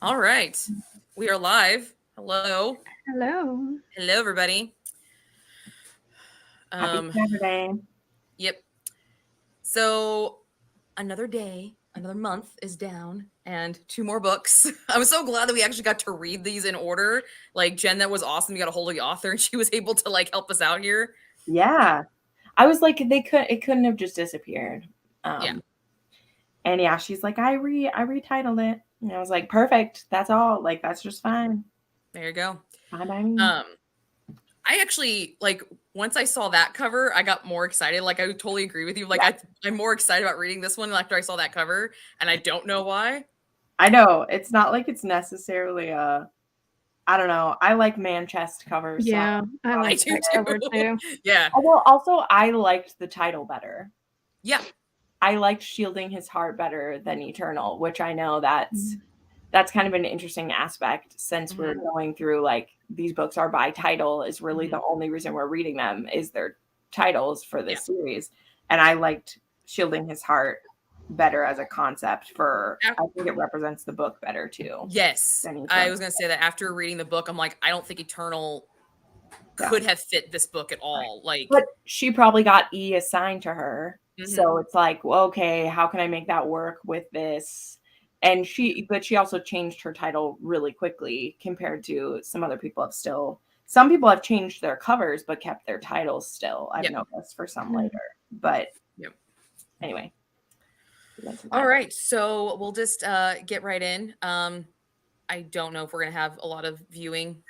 All right. We are live. Hello. Hello. Hello, everybody. Happy Um, Saturday. yep. So another day, another month is down, and two more books. I'm so glad that we actually got to read these in order. Like Jen, that was awesome. You got a hold of the author, and she was able to like help us out here. Yeah. I was like, it couldn't have just disappeared. Yeah. And yeah, she's like, I retitled it. And I was like, perfect. That's all. Like, that's just fine. There you go. Fine by me. I actually like once I saw that cover, I got more excited. Like I totally agree with you. Like Yeah. I'm more excited about reading this one after I saw that cover, and I don't know why. I know. It's not like it's necessarily I don't know. I like man chest covers. So Yeah, I I like do that too. cover too. Yeah. well, also, I liked the title better. Yeah. I liked Shielding His Heart better than Eternal, which I know that's kind of an interesting aspect since we're going through like these books are by title is really the only reason we're reading them is their titles for this series. And I liked Shielding His Heart better as a concept I think it represents the book better too. Yes. I was going to say that after reading the book, I'm like, I don't think Eternal could have fit this book at all. Like, but she probably got E assigned to her. So it's like, well, okay, how can I make that work with this? And she also changed her title really quickly compared to some other people some people have changed their covers but kept their titles still. I've noticed for some later. But anyway. All right. So we'll just get right in. I don't know if we're going to have a lot of viewing.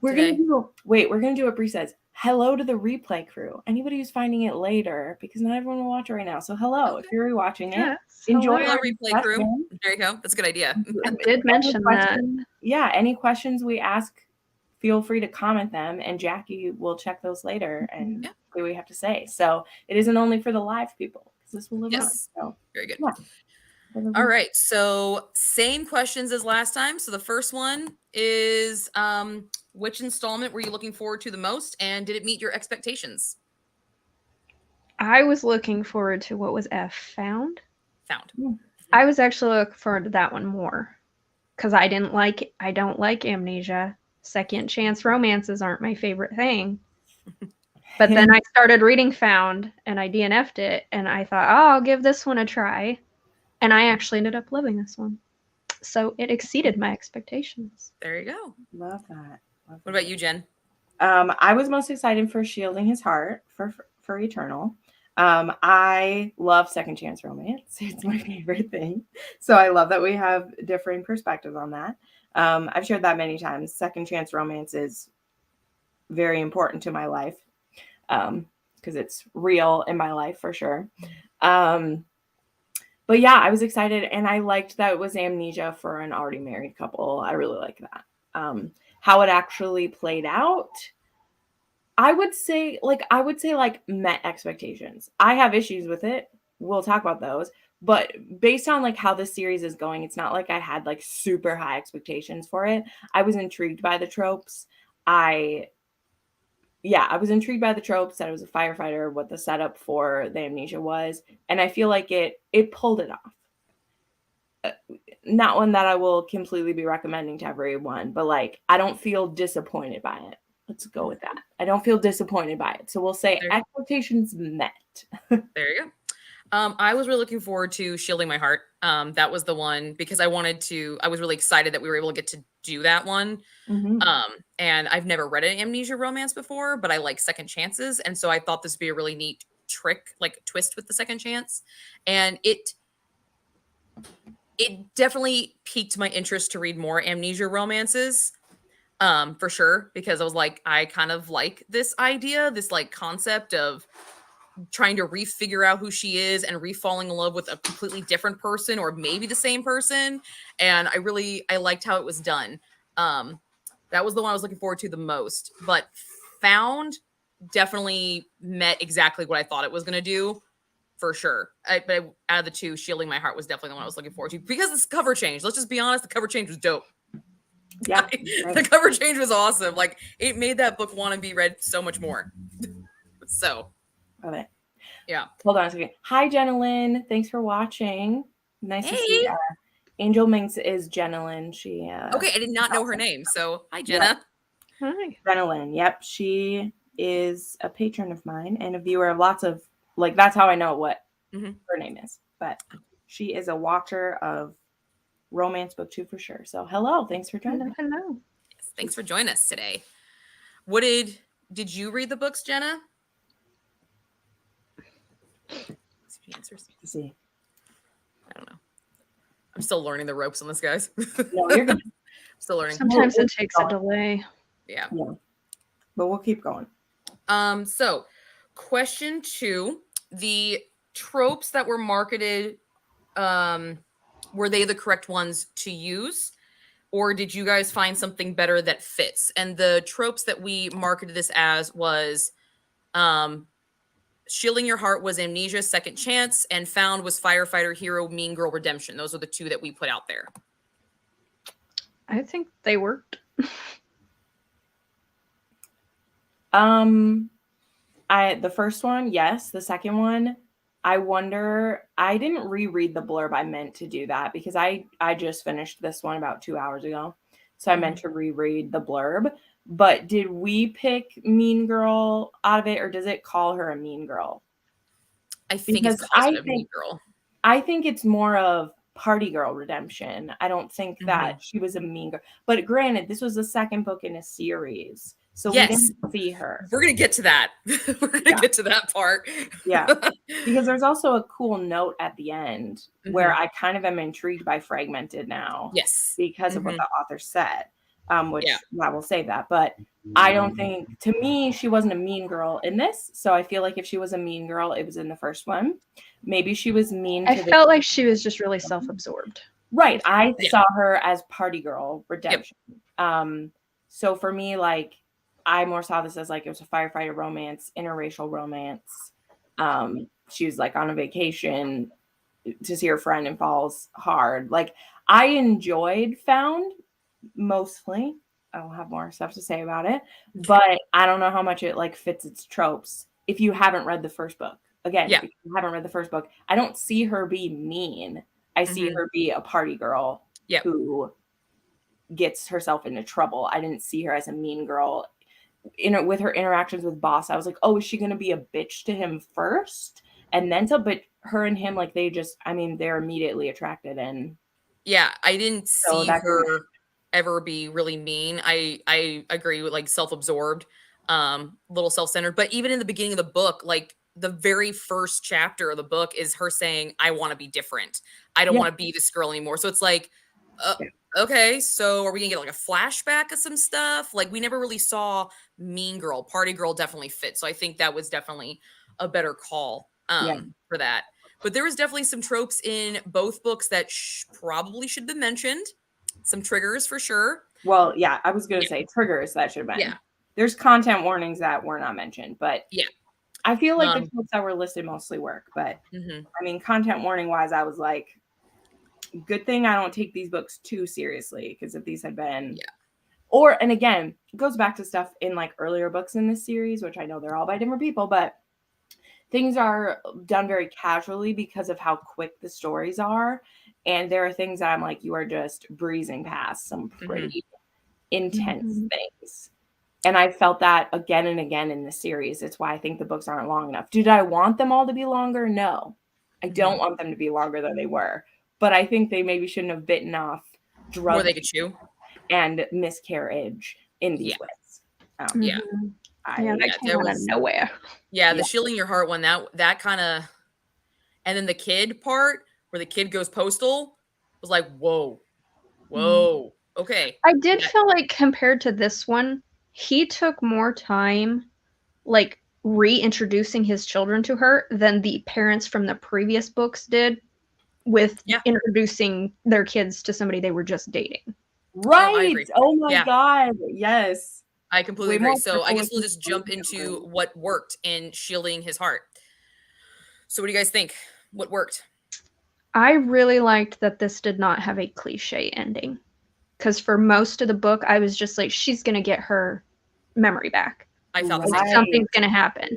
We're going to do what Bree says. Hello to the replay crew. Anybody who's finding it later, because not everyone will watch it right now. So hello, if you're rewatching it, enjoy our replay crew. There you go. That's a good idea. I did mention that. Yeah, any questions we ask, feel free to comment them, and Jackie will check those later and see what we have to say. So it isn't only for the live people, because this will live on. So, very good. Yeah. All right. So same questions as last time. So the first one is which installment were you looking forward to the most, and did it meet your expectations? I was looking forward to what was F Found. Found. I was actually looking forward to that one more because I don't like Amnesia. Second chance romances aren't my favorite thing. But then I started reading Found and I DNF'd it and I thought, oh, I'll give this one a try. And I actually ended up loving this one. So it exceeded my expectations. There you go. Love that. What about you, Jen? I was most excited for Shielding His Heart for Eternal. I love second chance romance. It's my favorite thing. So I love that we have differing perspectives on that. I've shared that many times. Second chance romance is very important to my life because it's real in my life for sure. But yeah, I was excited and I liked that it was Amnesia for an already married couple. I really like that. How it actually played out, I would say met expectations. I have issues with it. We'll talk about those. But based on like how the series is going, it's not like I had like super high expectations for it. I was intrigued by the tropes. I was intrigued by the tropes, that it was a firefighter, what the setup for the amnesia was. And I feel like it pulled it off. Not one that I will completely be recommending to everyone, but like, I don't feel disappointed by it. Let's go with that. I don't feel disappointed by it. So we'll say expectations met. There you go. I was really looking forward to Shielding My Heart. That was the one because I was really excited that we were able to get to do that one. And I've never read an amnesia romance before, but I like second chances. And so I thought this would be a really neat twist with the second chance. And it definitely piqued my interest to read more amnesia romances. For sure, because I was like, I kind of like this idea, this like concept of trying to refigure out who she is and falling in love with a completely different person or maybe the same person. And I liked how it was done. That was the one I was looking forward to the most. But Found definitely met exactly what I thought it was going to do. For sure. But out of the two, Shielding My Heart was definitely the one I was looking forward to because this cover change. Let's just be honest, the cover change was dope. Yeah, the cover change was awesome. Like it made that book want to be read so much more. So, love it. Yeah. Hold on a second. Hi, Jenilyn. Thanks for watching. Nice to see you. Angel Minx is Jenna Lynn. She Okay, I did not know her name. So hi, Jenna. Hi. Jenna Lynn. Yep, she is a patron of mine and a viewer of lots of like. That's how I know what her name is. But she is a watcher of romance book 2 for sure. So hello, thanks for joining. Hello. Yes, thanks for joining us today. What did you read the books, Jenna? See answers. See. I don't know. I'm still learning the ropes on this, guys. No, you're good. Still learning. Sometimes it takes a delay. Yeah. But we'll keep going. So question 2, the tropes that were marketed, were they the correct ones to use? Or did you guys find something better that fits? And the tropes that we marketed this as was Shielding Your Heart was Amnesia, Second Chance, and Found was Firefighter, Hero, Mean Girl, Redemption. Those are the 2 that we put out there. I think they worked. The first one, yes. The second one, I wonder. I didn't reread the blurb. I meant to do that because I just finished this one about 2 hours ago, so I meant to reread the blurb. But did we pick Mean Girl out of it, or does it call her a mean girl? I think it's a mean girl. I think it's more of party girl redemption. I don't think that she was a mean girl. But granted, this was the second book in a series. So we didn't see her. We're going to get to that. We're going to get to that part. Yeah. Because there's also a cool note at the end where I kind of am intrigued by Fragmented now. Yes. Because of what the author said. Which I will say that. But I don't think, to me, she wasn't a mean girl in this. So I feel like if she was a mean girl, it was in the first one. Maybe she was mean to I felt like she was just really self-absorbed. Right. I saw her as party girl redemption. So for me, like, I more saw this as like it was a firefighter romance, interracial romance. She was like on a vacation to see her friend and falls hard. Like, I enjoyed Found mostly. I'll have more stuff to say about it, but I don't know how much it like fits its tropes if you haven't read the first book. Again, if you haven't read the first book, I don't see her be mean. I see her be a party girl who gets herself into trouble. I didn't see her as a mean girl. With her interactions with Boss, I was like, oh, is she going to be a bitch to him first? And then but her and him, like, they're immediately attracted. And yeah, I didn't see her ever be really mean. I agree with like self-absorbed, little self-centered. But even in the beginning of the book, like the very first chapter of the book is her saying, I want to be different. I don't want to be this girl anymore. So it's like, okay, so are we gonna get like a flashback of some stuff? Like, we never really saw mean girl. Party girl definitely fit. So I think that was definitely a better call for that. But there was definitely some tropes in both books that probably should have been mentioned. Some triggers for sure. Well, yeah, I was gonna say triggers that should have been. Yeah. There's content warnings that were not mentioned, but I feel like the tropes that were listed mostly work. But I mean, content warning wise, I was like, good thing I don't take these books too seriously, because if these had been and again, it goes back to stuff in like earlier books in this series, which I know they're all by different people, but things are done very casually because of how quick the stories are. And there are things that I'm like, you are just breezing past some pretty intense things. And I felt that again and again in the series. It's why I think the books aren't long enough. Did I want them all to be longer? No, I don't want them to be longer than they were. But I think they maybe shouldn't have bitten off drugs more they could chew and miscarriage in these ways. That came out of nowhere. Yeah, the Shielding Your Heart one, that kind of, and then the kid part where the kid goes postal was like, whoa, okay. I did feel like compared to this one, he took more time, like reintroducing his children to her than the parents from the previous books did with introducing their kids to somebody they were just dating. Right. Oh my God. Yes. I completely agree. So I guess we'll just jump into what worked in Shielding His Heart. So what do you guys think? What worked? I really liked that this did not have a cliche ending. Because for most of the book, I was just like, she's going to get her memory back. I felt like something's going to happen.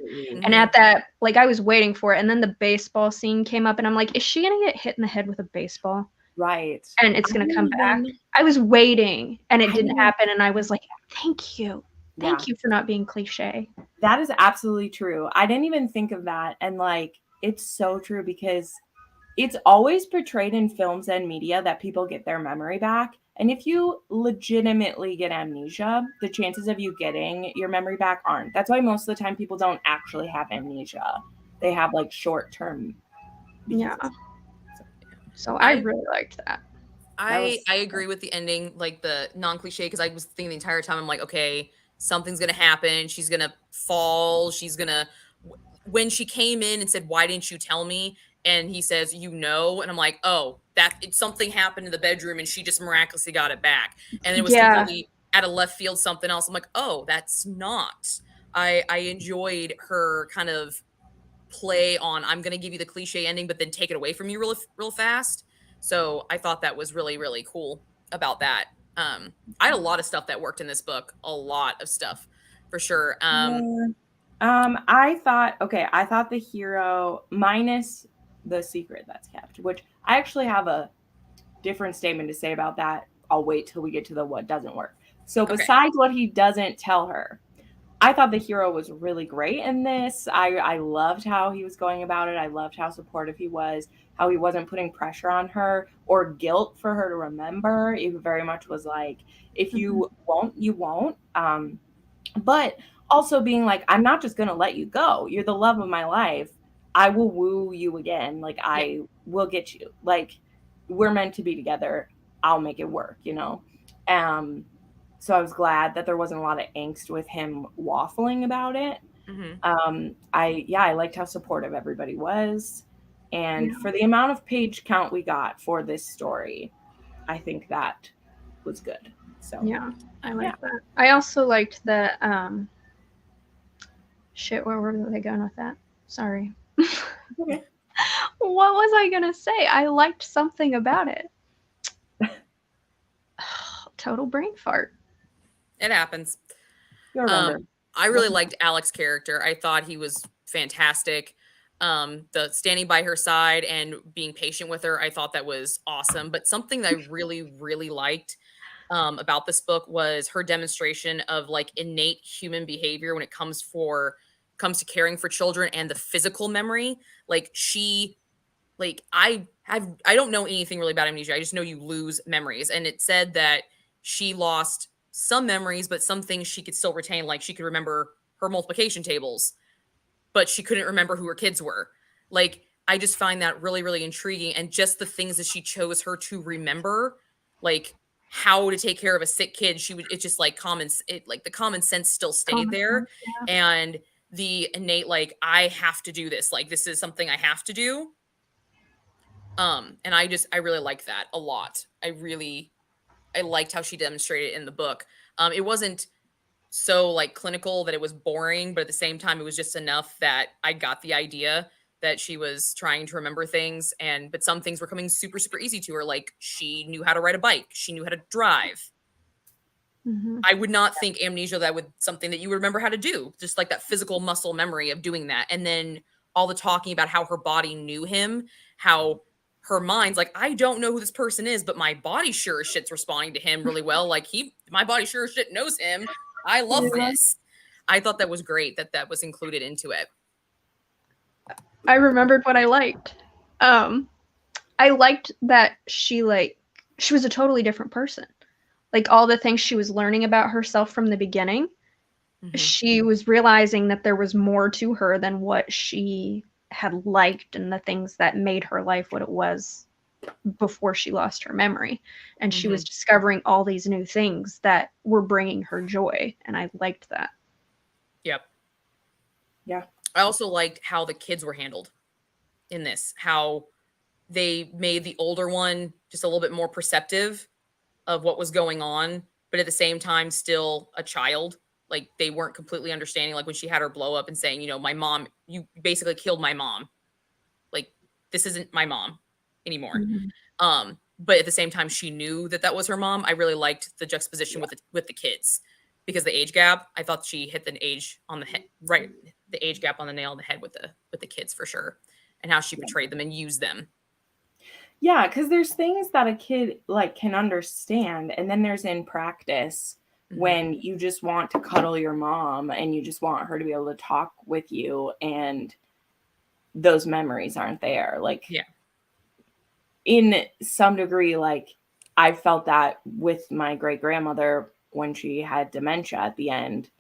And at that, like, I was waiting for it. And then the baseball scene came up and I'm like, is she going to get hit in the head with a baseball? Right. and it's going to come back. I was waiting and it didn't happen. And I was like, thank you. Thank you for not being cliche. That is absolutely true. I didn't even think of that. And like, it's so true because it's always portrayed in films and media that people get their memory back. And if you legitimately get amnesia, the chances of you getting your memory back aren't. That's why most of the time people don't actually have amnesia. They have like short term. Yeah. So I really liked that. I agree with the ending, like the non-cliche, because I was thinking the entire time, I'm like, okay, something's gonna happen. She's gonna fall. She's gonna. When she came in and said, "Why didn't you tell me?" and he says, "You know," and I'm like, "Oh, something happened in the bedroom, and she just miraculously got it back." And it was completely out of left field, something else. I'm like, "Oh, that's not." I enjoyed her kind of play on, I'm going to give you the cliche ending, but then take it away from you real fast. So I thought that was really, really cool about that. I had a lot of stuff that worked in this book, a lot of stuff for sure. I thought the hero minus the secret that's kept, which I actually have a different statement to say about that. I'll wait till we get to the what doesn't work. So besides what he doesn't tell her, I thought the hero was really great in this. I loved how he was going about it. I loved how supportive he was, how he wasn't putting pressure on her or guilt for her to remember. It very much was like, if you won't, you won't. But also being like, I'm not just going to let you go. You're the love of my life. I will woo you again. Like, I will get you. Like, we're meant to be together. I'll make it work, you know? So I was glad that there wasn't a lot of angst with him waffling about it. I liked how supportive everybody was. And for the amount of page count we got for this story, I think that was good. So yeah, I like that. I also liked the where were they going with that? Sorry. Okay. What was I gonna say? I liked something about it. Total brain fart. It happens. You'll remember. I really liked Alex's character. I thought he was fantastic. The standing by her side and being patient with her, I thought that was awesome. But something that I really, really liked about this book was her demonstration of like innate human behavior when it comes to caring for children and the physical memory. Like I don't know anything really about amnesia. I just know you lose memories. And it said that she lost some memories, but some things she could still retain. Like she could remember her multiplication tables, but she couldn't remember who her kids were. Like, I just find that really, really intriguing. And just the things that she chose her to remember, like how to take care of a sick kid, it's just like the common sense still stayed there. And the innate, like, I have to do this. Like, this is something I have to do. And I really like that a lot. I liked how she demonstrated it in the book. It wasn't so like clinical that it was boring, but at the same time, it was just enough that I got the idea that she was trying to remember things, but some things were coming super, super easy to her. Like she knew how to ride a bike, she knew how to drive. I would not think amnesia that would something that you would remember how to do, just like that physical muscle memory of doing that. And then all the talking about how her body knew him, how her mind's like, I don't know who this person is, but my body sure as shit's responding to him really well. Like my body sure as shit knows him. I love this. I thought that was great that was included into it. I remembered what I liked. I liked that she was a totally different person. Like all the things she was learning about herself from the beginning, she was realizing that there was more to her than what she had liked and the things that made her life what it was before she lost her memory. And she was discovering all these new things that were bringing her joy. And I liked that. Yep. Yeah. I also liked how the kids were handled in this, how they made the older one just a little bit more perceptive of what was going on, but at the same time, still a child. Like they weren't completely understanding. Like when she had her blow up and saying, my mom, you basically killed my mom. Like this isn't my mom anymore. But at the same time, she knew that was her mom. I really liked the juxtaposition with the kids because the age gap. I thought she hit the age on the head, right? The age gap on the nail on the head with the kids for sure, and how she portrayed them and used them. Yeah, because there's things that a kid like can understand, and then there's in practice when you just want to cuddle your mom and you just want her to be able to talk with you, and those memories aren't there. Like, Yeah. in some degree, like I felt that with my great grandmother when she had dementia at the end,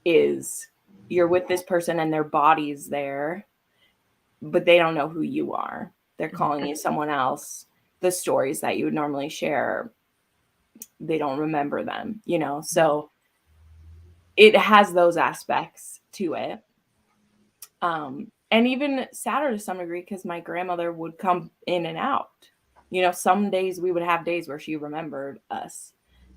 is you're with this person and their body's there, but they don't know who you are. They're calling you someone else. The stories that you would normally share, they don't remember them, you know? So it has those aspects to it. And even sadder to some degree because my grandmother would come in and out. You know, some days we would have days where she remembered us.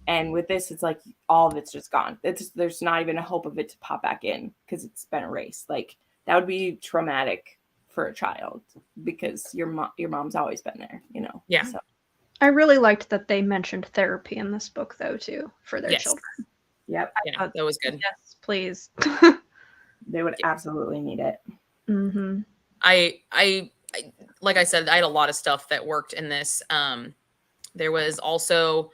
And with this, it's like all of it's just gone. There's not even a hope of it to pop back in because it's been erased. Like that would be traumatic for a child because your mom's always been there, you know. Yeah. So I really liked that they mentioned therapy in this book, though, too, for their Yes. children. yep, Yeah, that was good. Yes, please. they would absolutely need it. Mm-hmm. I like I said, I had a lot of stuff that worked in this. There was also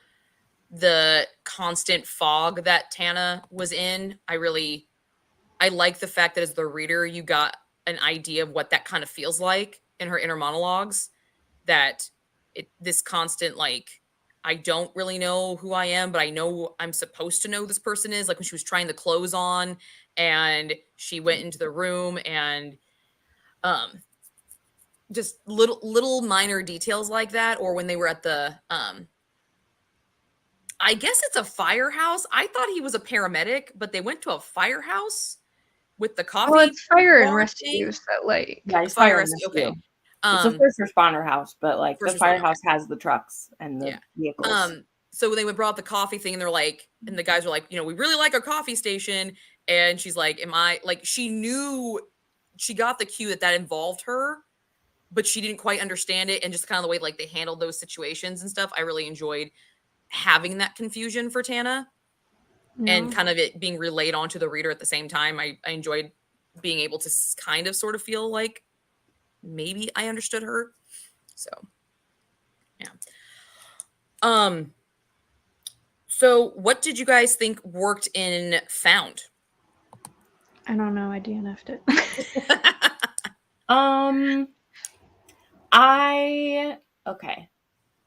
the constant fog that Tana was in. I like the fact that as the reader, you got an idea of what that kind of feels like in her inner monologues. That this constant like, I don't really know who I am, but I know I'm supposed to know who this person is. Like when she was trying the clothes on and she went into the room and um just little minor details like that, or when they were at the I guess it's a firehouse. I thought he was a paramedic, but they went to a firehouse with the coffee. Well, it's fire and bar rescue, thing. so like Yeah, it's Fire fire and rescue. rescue. Okay. It's a first responder house, but like the First responder, firehouse has the trucks and the Yeah. vehicles. So when they brought up the coffee thing and they're like, and the guys were like, you know, we really like our coffee station. And she's like, am I like, she knew, she got the cue that that involved her, but she didn't quite understand it. And just kind of the way like they handled those situations and stuff. I really enjoyed having that confusion for Tana and kind of it being relayed onto the reader at the same time. I enjoyed being able to kind of sort of feel like maybe I understood her. So, yeah. So what did you guys think worked in Found? I don't know. I DNF'd it.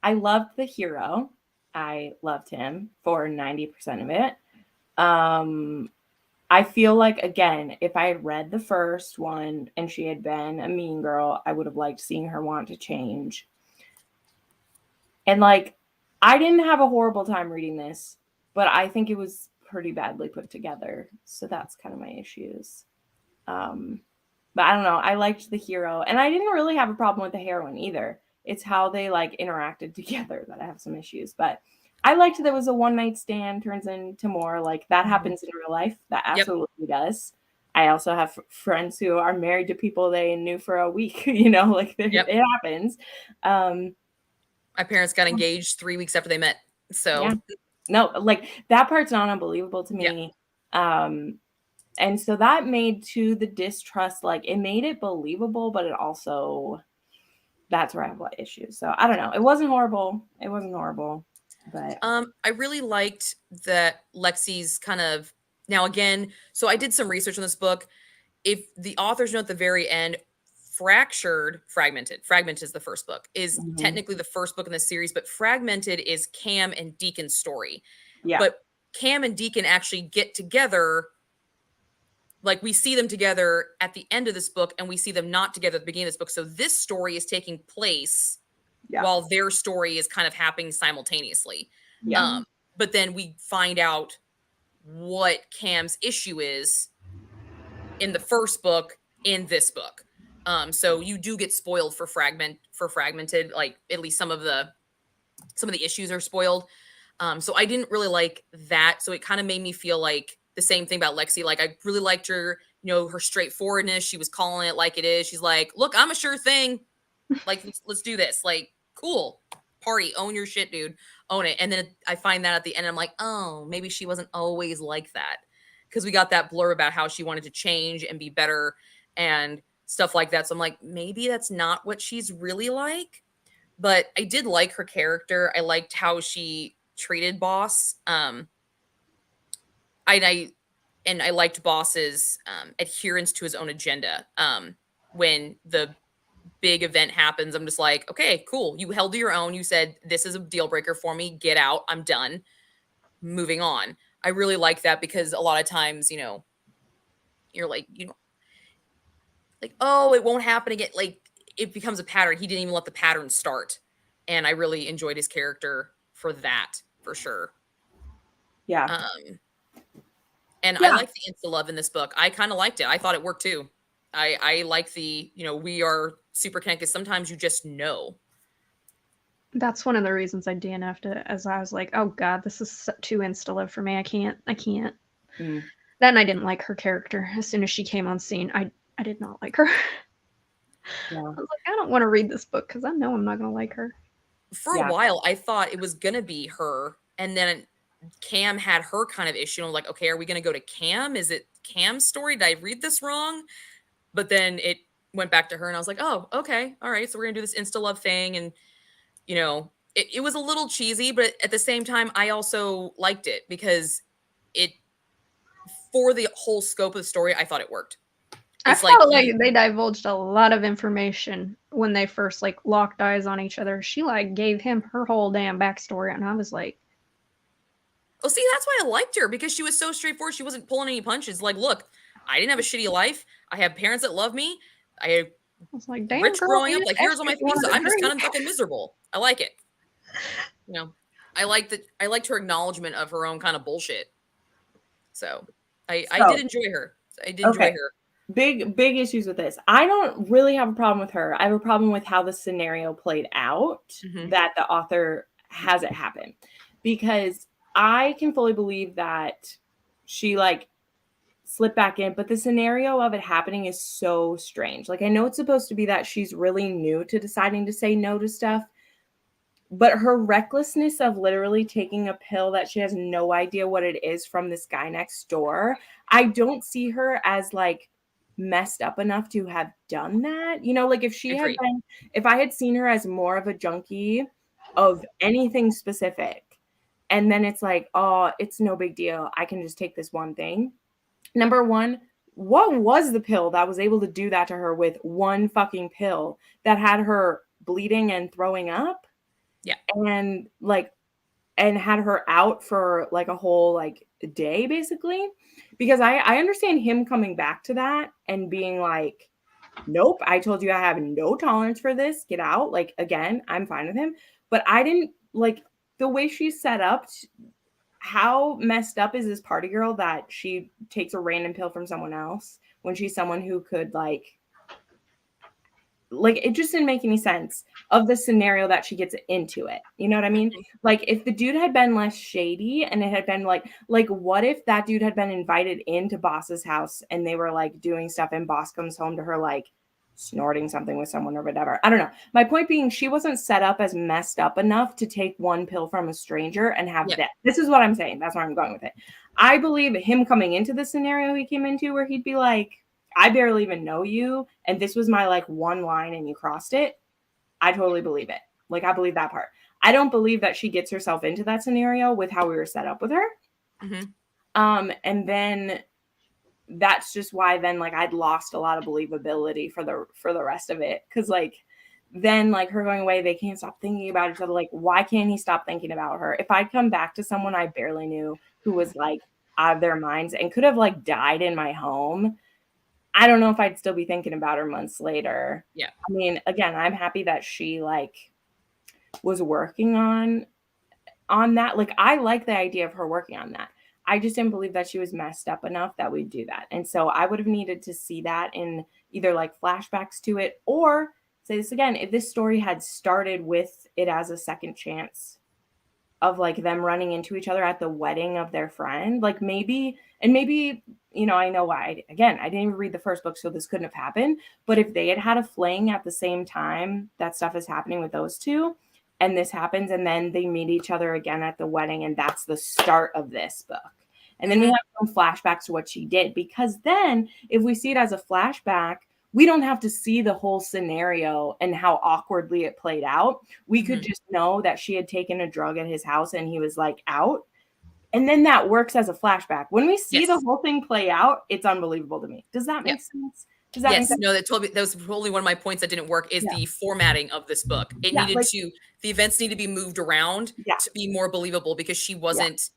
I loved the hero. I loved him for 90% of it. I feel like, again, if I had read the first one and she had been a mean girl, I would have liked seeing her want to change. And like, I didn't have a horrible time reading this, but I think it was pretty badly put together. So that's kind of my issues. But I don't know. I liked the hero, and I didn't really have a problem with the heroine either. It's how they like interacted together that I have some issues. But I liked that it was a one night stand turns into more. Like that happens in real life. That absolutely does. I also have friends who are married to people they knew for a week. You know, like it happens. My parents got engaged 3 weeks after they met. So yeah. No, like that part's not unbelievable to me. And so that made to the distrust, like it made it believable, but it also, that's where I have a lot of issues. So I don't know. It wasn't horrible. But I really liked that Lexi's kind of, now again, so I did some research on this book. If the author's note at the very end, Fragmented is the first book, is technically the first book in the series, but Fragmented is Cam and Deacon's story. Yeah. But Cam and Deacon actually get together. Like we see them together at the end of this book and we see them not together at the beginning of this book. So this story is taking place while their story is kind of happening simultaneously. Yeah. But then we find out what Cam's issue is in the first book in this book. So you do get spoiled for Fragmented, like at least some of the issues are spoiled. So I didn't really like that. So it kind of made me feel like the same thing about Lexi. Like I really liked her, you know, her straightforwardness. She was calling it like it is. She's like, look, I'm a sure thing. Like, let's do this. Like, cool. Party. Own your shit, dude. Own it. And then I find that at the end, I'm like, oh, maybe she wasn't always like that. Because we got that blurb about how she wanted to change and be better and stuff like that. So I'm like, maybe that's not what she's really like. but I did like her character. I liked how she treated Boss. I liked Boss's adherence to his own agenda. When the big event happens, I'm just like, okay, cool. You held to your own. You said, this is a deal breaker for me. Get out. I'm done. Moving on. I really like that because a lot of times, you're like, like, oh, it won't happen again. Like, it becomes a pattern. He didn't even let the pattern start. And I really enjoyed his character for that, for sure. Yeah. And I like the insta love in this book. I kind of liked it. I thought it worked too. I like the, we are super connected. Sometimes you just know. That's one of the reasons I DNF'd it, as I was like, oh god, this is too insta love for me. I can't. Then I didn't like her character. As soon as she came on scene, I did not like her. Yeah. I was like, I don't want to read this book because I know I'm not going to like her. For a while, I thought it was going to be her. And then Cam had her kind of issue. I'm like, okay, are we going to go to Cam? Is it Cam's story? Did I read this wrong? But then it went back to her and I was like, oh, okay. All right. So we're going to do this insta love thing. And, it was a little cheesy, but at the same time, I also liked it because for the whole scope of the story, I thought it worked. I felt like they divulged a lot of information when they first locked eyes on each other. She gave him her whole damn backstory, and I was like, well, see, that's why I liked her, because she was so straightforward. She wasn't pulling any punches. Like, look, I didn't have a shitty life. I have parents that love me. I was like, damn, rich girl, growing up. Like, here's all my things. I'm just kind of fucking miserable. I like it. I liked her acknowledgement of her own kind of bullshit. So I did enjoy her. I did enjoy her. Big issues with this. I don't really have a problem with her. I have a problem with how the scenario played out, that the author has it happen, because I can fully believe that she slipped back in, but the scenario of it happening is so strange. I know it's supposed to be that she's really new to deciding to say no to stuff, but her recklessness of literally taking a pill that she has no idea what it is from this guy next door, I don't see her as messed up enough to have done that. If she had been, if I had seen her as more of a junkie of anything specific, and then it's oh, it's no big deal, I can just take this one thing. Number one, what was the pill that was able to do that to her with one fucking pill that had her bleeding and throwing up? Yeah. And had her out for a whole day, basically. Because I understand him coming back to that and being like, nope, I told you I have no tolerance for this. Get out. Again, I'm fine with him. But I didn't the way she's set up. How messed up is this party girl that she takes a random pill from someone else when she's someone who could it just didn't make any sense of the scenario that she gets into it. You know what I mean? If the dude had been less shady and it had been what if that dude had been invited into Boss's house and they were doing stuff and Boss comes home to her snorting something with someone or whatever. I don't know. My point being, she wasn't set up as messed up enough to take one pill from a stranger and have that. This is what I'm saying. That's where I'm going with it. I believe him coming into the scenario he came into where he'd be like, I barely even know you, and this was my one line and you crossed it. I totally believe it. I believe that part. I don't believe that she gets herself into that scenario with how we were set up with her. And then that's just why then I'd lost a lot of believability for the rest of it, because then her going away, they can't stop thinking about each other. Why can't he stop thinking about her? If I'd come back to someone I barely knew who was out of their minds and could have died in my home, I don't know if I'd still be thinking about her months later. Yeah. I mean, again, I'm happy that she was working on that. I like the idea of her working on that. I just didn't believe that she was messed up enough that we'd do that. And so I would have needed to see that in either flashbacks to it, or say this again, if this story had started with it as a second chance of them running into each other at the wedding of their friend, maybe, I know why, again, I didn't even read the first book, so this couldn't have happened. But if they had a fling at the same time that stuff is happening with those two, and this happens, and then they meet each other again at the wedding, and that's the start of this book. And then we have some flashbacks to what she did, because then if we see it as a flashback, we don't have to see the whole scenario and how awkwardly it played out. We could just know that she had taken a drug at his house and he was like out. And then that works as a flashback. When we see the whole thing play out, it's unbelievable to me. Does that make sense? Does that make sense? No, that was totally one of my points that didn't work is the formatting of this book. It needed to, the events need to be moved around to be more believable because she wasn't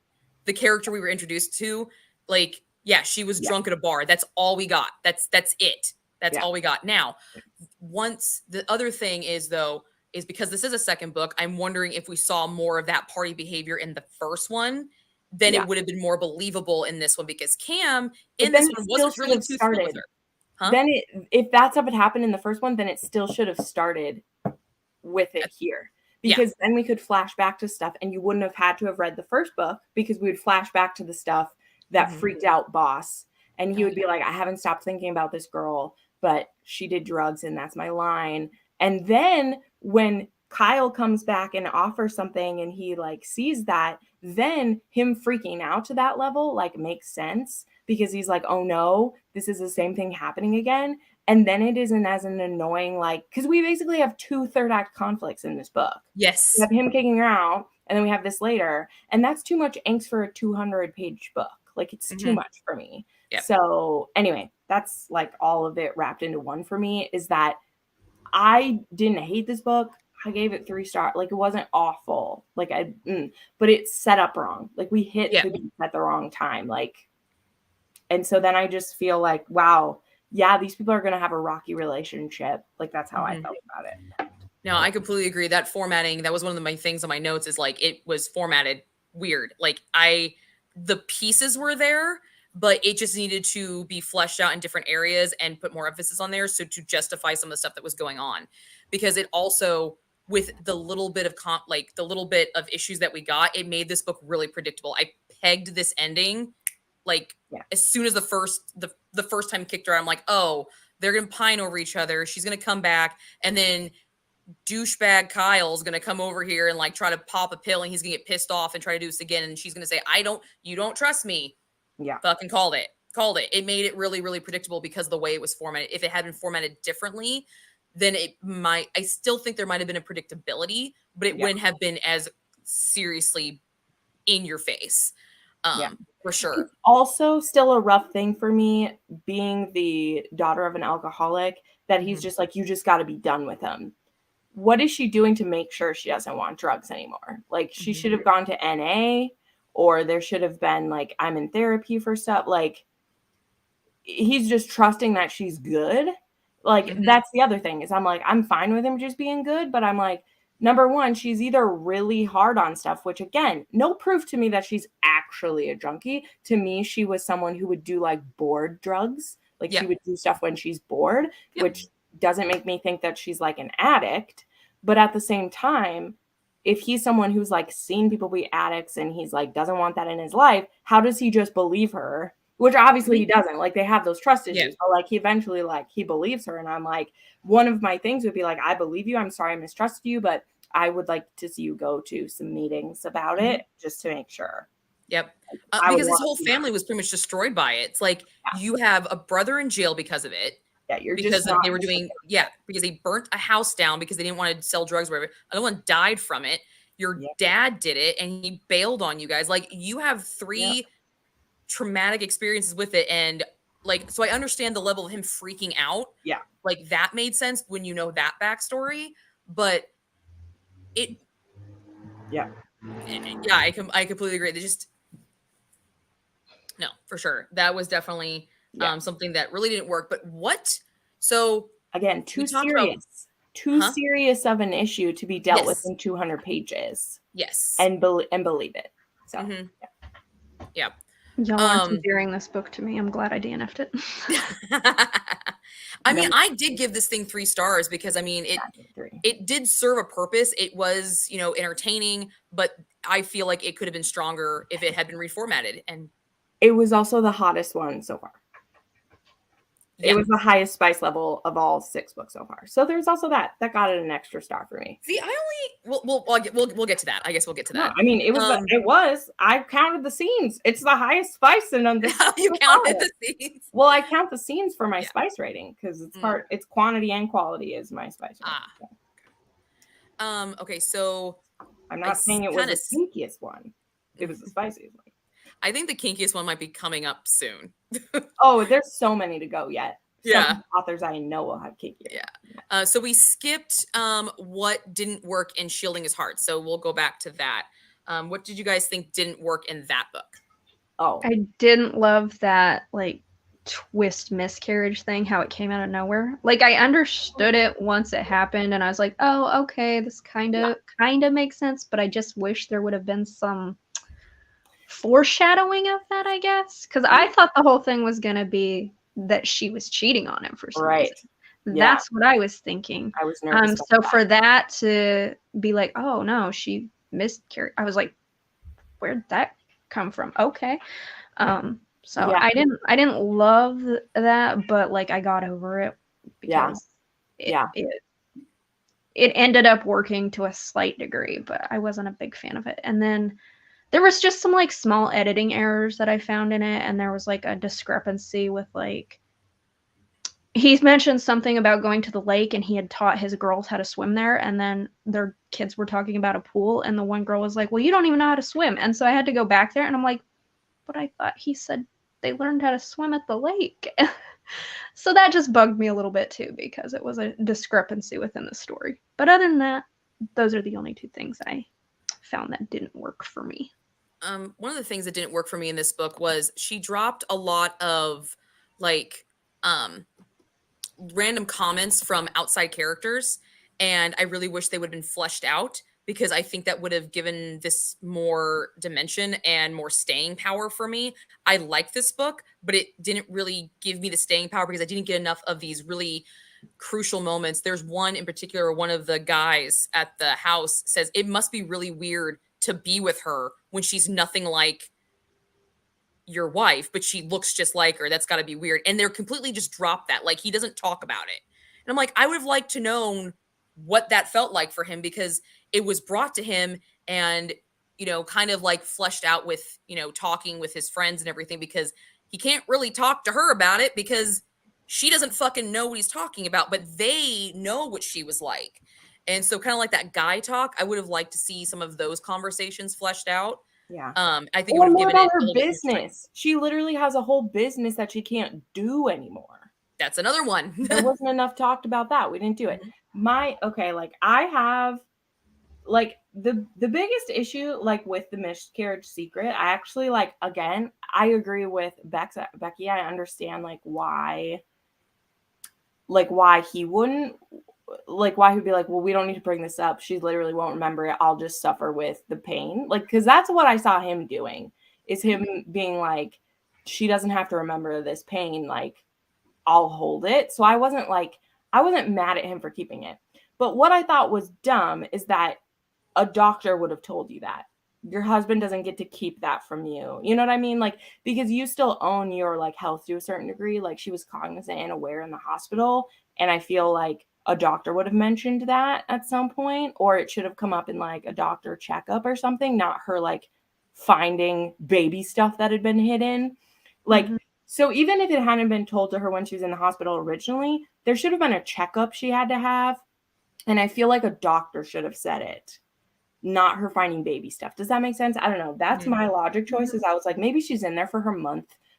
the character we were introduced to. Like, she was drunk at a bar. That's all we got. That's it. That's all we got. Now, once the other thing is though, is because this is a second book, I'm wondering if we saw more of that party behavior in the first one, then it would have been more believable in this one because Cam in this one wasn't really too thrilled with her. Huh? Then if that stuff had happened in the first one, then it still should have started with it here. Because then we could flash back to stuff and you wouldn't have had to have read the first book because we would flash back to the stuff that freaked out Boss. And he would be like, I haven't stopped thinking about this girl, but she did drugs and that's my line. And then when Kyle comes back and offers something and he like sees that, then him freaking out to that level like makes sense because he's like, oh no, this is the same thing happening again. And then it isn't as an annoying, like, because we basically have 2 third act conflicts in this book. Yes. We have him kicking her out, and then we have this later. And that's too much angst for a 200-page book. Like, it's too much for me. Yep. So, anyway, that's like all of it wrapped into one for me is that I didn't hate this book. I gave it 3 stars. Like, it wasn't awful. Like, but it's set up wrong. Like, we hit the beat at the wrong time. Like, and so then I just feel like, wow, yeah, these people are going to have a rocky relationship. Like, that's how I felt about it. No, I completely agree. That formatting, that was one of my things on my notes is like, it was formatted weird. Like the pieces were there, but it just needed to be fleshed out in different areas and put more emphasis on there. So to justify some of the stuff that was going on, because it also, with the little bit of the little bit of issues that we got, it made this book really predictable. I pegged this ending like as soon as the first time kicked her out, I'm like, oh, they're gonna pine over each other. She's gonna come back, and then douchebag Kyle's gonna come over here and like try to pop a pill, and he's gonna get pissed off and try to do this again, and she's gonna say, you don't trust me. Yeah, fucking called it. It made it really, really predictable because of the way it was formatted. If it had been formatted differently, then I still think there might have been a predictability, but it wouldn't have been as seriously in your face. For sure. It's also still a rough thing for me being the daughter of an alcoholic that he's just like, you just got to be done with him. What is she doing to make sure she doesn't want drugs anymore? Like she should have gone to NA, or there should have been like, I'm in therapy for stuff. Like he's just trusting that she's good. Like that's the other thing is I'm like, I'm fine with him just being good, but I'm like, number one, she's either really hard on stuff, which again, no proof to me that she's actually a junkie. To me, she was someone who would do like bored drugs. Like she would do stuff when she's bored, which doesn't make me think that she's like an addict. But at the same time, if he's someone who's like seen people be addicts and he's like, doesn't want that in his life, how does he just believe her? Which obviously he doesn't. Like they have those trust issues, but like he eventually like he believes her. And I'm like, one of my things would be like, I believe you. I'm sorry I mistrusted you, but I would like to see you go to some meetings about it just to make sure. Yep. Because his whole family was pretty much destroyed by it. It's like you have a brother in jail because of it. Yeah, you're because just they were doing because they burnt a house down because they didn't want to sell drugs or whatever. Another one died from it. Your dad did it and he bailed on you guys. Like you have 3 traumatic experiences with it, and like so I understand the level of him freaking out. Yeah. Like that made sense when you know that backstory, but I completely agree. They just no, for sure. That was definitely something that really didn't work. But what? So again, too serious of an issue to be dealt with in 200 pages. Yes, and believe it. So yeah. Y'all aren't endearing this book to me. I'm glad I DNF'd it. I mean, I did give this thing 3 stars because I mean it did serve a purpose. It was, entertaining, but I feel like it could have been stronger if it had been reformatted. And it was also the hottest one so far. It was the highest spice level of all 6 books so far. So there's also that got it an extra star for me. See, we'll get to that. I guess we'll get to No, that. I mean, I counted the scenes. It's the highest spice in this. You counted the scenes. Well, I count the scenes for my spice rating because it's quantity and quality is my spice rating. Okay, so I'm not saying it was the kinkiest one. It was the spiciest one. I think the kinkiest one might be coming up soon. Oh, there's so many to go yet. Yeah. Some authors I know will have kinky. Yeah. So we skipped what didn't work in Shielding His Heart. So we'll go back to that. What did you guys think didn't work in that book? Oh, I didn't love that like twist miscarriage thing, how it came out of nowhere. Like I understood it once it happened and I was like, oh, okay, this kind of makes sense, but I just wish there would have been some foreshadowing of that, I guess. Because I thought the whole thing was gonna be that she was cheating on him for some reason. That's what I was thinking. I was nervous. So for that to be like, oh no, she miscarried, I was like, where'd that come from? Okay. So I didn't love that, but like I got over it because it ended up working to a slight degree, but I wasn't a big fan of it. And then there was just some like small editing errors that I found in it, and there was like a discrepancy with like he's mentioned something about going to the lake and he had taught his girls how to swim there, and then their kids were talking about a pool and the one girl was like, well, you don't even know how to swim. And so I had to go back there and I'm like, but I thought he said they learned how to swim at the lake. So that just bugged me a little bit too, because it was a discrepancy within the story. But other than that, those are the only 2 things I found that didn't work for me. One of the things that didn't work for me in this book was she dropped a lot of like random comments from outside characters, and I really wish they would have been fleshed out, because I think that would have given this more dimension and more staying power for me. I like this book, but it didn't really give me the staying power because I didn't get enough of these really crucial moments. There's one in particular, one of the guys at the house says, it must be really weird to be with her when she's nothing like your wife, but she looks just like her. That's got to be weird. And they're completely just dropped that. Like, he doesn't talk about it. And I'm like, I would have liked to know what that felt like for him, because it was brought to him and, you know, kind of like fleshed out with, you know, talking with his friends and everything, because he can't really talk to her about it because she doesn't fucking know what he's talking about, but they know what she was like. And so kind of like that guy talk, I would have liked to see some of those conversations fleshed out. Yeah. I think it would have given about it her business. She literally has a whole business that she can't do anymore. That's another one. There wasn't enough talked about that. We didn't do it. I have like the biggest issue like with the miscarriage secret. I actually like, again, I agree with Becky. I understand why he wouldn't, why he'd be like, well, we don't need to bring this up. She literally won't remember it. I'll just suffer with the pain. Because that's what I saw him doing, is him being like, she doesn't have to remember this pain. I'll hold it. So I wasn't mad at him for keeping it. But what I thought was dumb is that a doctor would have told you that. Your husband doesn't get to keep that from you. You know what I mean? Because you still own your health to a certain degree. She was cognizant and aware in the hospital. And I feel like a doctor would have mentioned that at some point, or it should have come up in a doctor checkup or something, not her finding baby stuff that had been hidden. So even if it hadn't been told to her when she was in the hospital originally, there should have been a checkup she had to have. And I feel like a doctor should have said it, not her finding baby stuff. Does that make sense? I don't know. That's my logic choices. I was like, maybe she's in there for her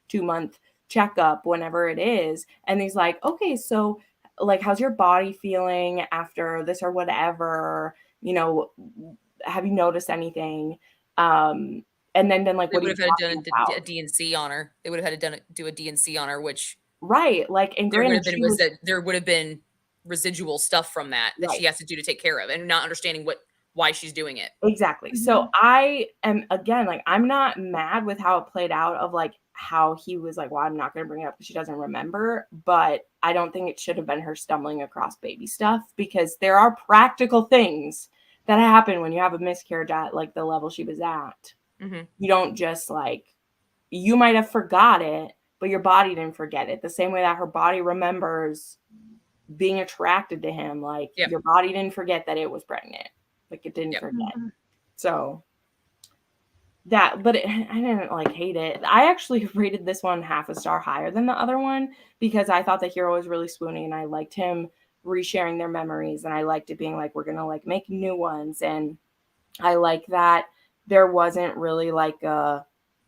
2-month checkup, whenever it is. And he's like, okay, so how's your body feeling after this or whatever? Have you noticed anything? And then what they would have had to done a D&C on her. They would have had to do a D&C on her, which and there would have been residual stuff from that she has to do to take care of, and not understanding why she's doing it. Exactly. Mm-hmm. So I am, again, I'm not mad with how it played out of how he was well, I'm not going to bring it up because she doesn't remember, but I don't think it should have been her stumbling across baby stuff, because there are practical things that happen when you have a miscarriage at the level she was at. Mm-hmm. You don't just you might have forgot it, but your body didn't forget it. The same way that her body remembers being attracted to him, like Yep. your body didn't forget that it was pregnant. Like it didn't Yep. forget. So that, but I didn't like hate it. I actually rated this one half a star higher than the other one because I thought the hero was really swoony and I liked him resharing their memories and I liked it being like, we're going to like make new ones. And I like that there wasn't really like a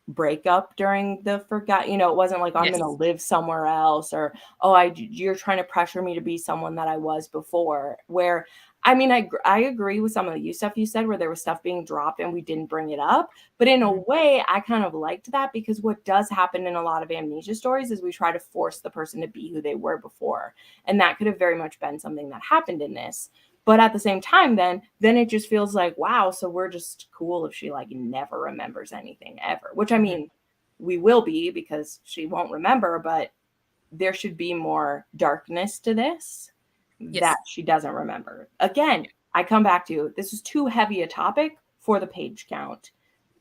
breakup during the forgot, you know, it wasn't like I'm Yes. going to live somewhere else or, oh, you're trying to pressure me to be someone that I was before. Where, I mean, I agree with some of the stuff you said where there was stuff being dropped and we didn't bring it up. But in a way, I kind of liked that because what does happen in a lot of amnesia stories is we try to force the person to be who they were before. And that could have very much been something that happened in this. But at the same time, then it just feels like, wow, so we're just cool if she like never remembers anything ever, which I mean, we will be because she won't remember, but there should be more darkness to this that she doesn't remember. Again, I come back to this is too heavy a topic for the page count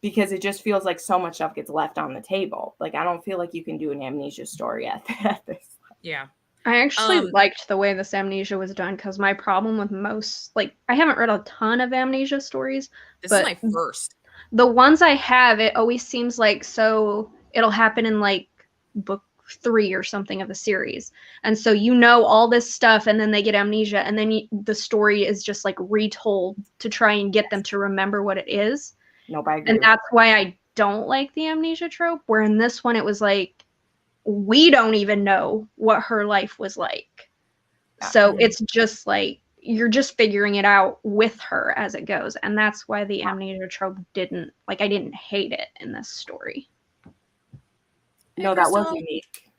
because it just feels like so much stuff gets left on the table. Like, I don't feel like you can do an amnesia story at this. Yeah. I actually liked the way this amnesia was done because my problem with most, like, I haven't read a ton of amnesia stories. This but is my first. The ones I have, it always seems like so it'll happen in like book 3 or something of the series. And so you know all this stuff and then they get amnesia and then the story is just like retold to try and get them to remember what it is. Nope, I agree. And that's why I don't like the amnesia trope, where in this one it was like, we don't even know what her life was like. So it's just like, you're just figuring it out with her as it goes. And that's why the amnesia trope I didn't hate it in this story. No, that was unique.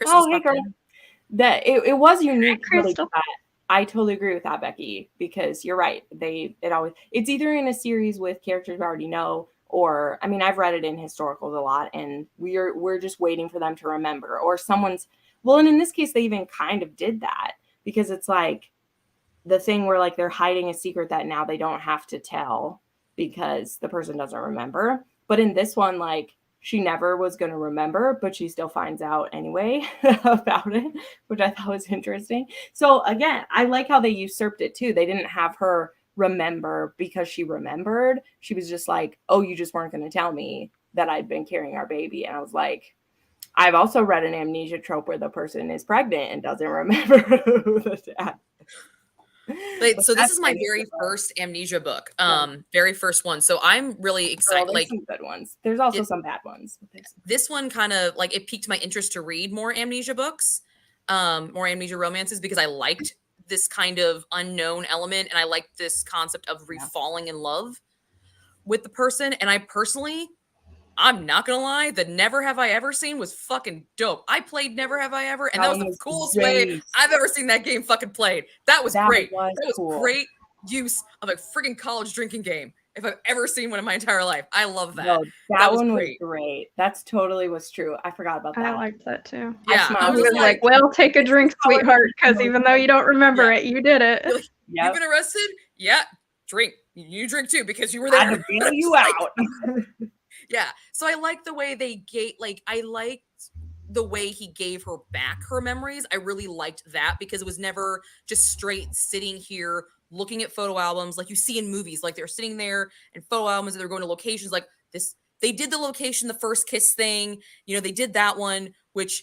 Oh, hey, girl. That it was unique. Really, I totally agree with that, Becky, because you're right. It's either in a series with characters we already know, or, I mean, I've read it in historicals a lot, and we're just waiting for them to remember, or someone's, well, and in this case, they even kind of did that, because it's like the thing where, like, they're hiding a secret that now they don't have to tell because the person doesn't remember. But in this one, like, she never was going to remember, but she still finds out anyway about it, which I thought was interesting. So, again, I like how they usurped it, too. They didn't have her remember because she remembered. She was just like, oh, you just weren't going to tell me that I'd been carrying our baby. And I was like, I've also read an amnesia trope where the person is pregnant and doesn't remember the dad. So this is my very first amnesia book, very first one. So I'm really excited. There's some good ones. There's also some bad ones. This one kind of like it piqued my interest to read more amnesia books, more amnesia romances, because I liked this kind of unknown element, and I liked this concept of falling in love with the person. And I personally, I'm not gonna lie, the Never Have I Ever Seen was fucking dope. I played Never Have I Ever, and that was the coolest way I've ever seen that game fucking played. That was great. That was great use of a freaking college drinking game if I've ever seen one in my entire life. I love that. No, that one was great. That's totally was true. I forgot about that. I liked that too. Yeah, I was like, well, take a drink, sweetheart, because even though you don't remember it, you did it. Like, you've been arrested? Yeah, drink. You drink too because you were there. I had to bail you out. Yeah. So I like the way they I liked the way he gave her back her memories. I really liked that because it was never just straight sitting here looking at photo albums like you see in movies. Like they're sitting there in photo albums and they're going to locations like this. They did the location, the first kiss thing. You know, they did that one, which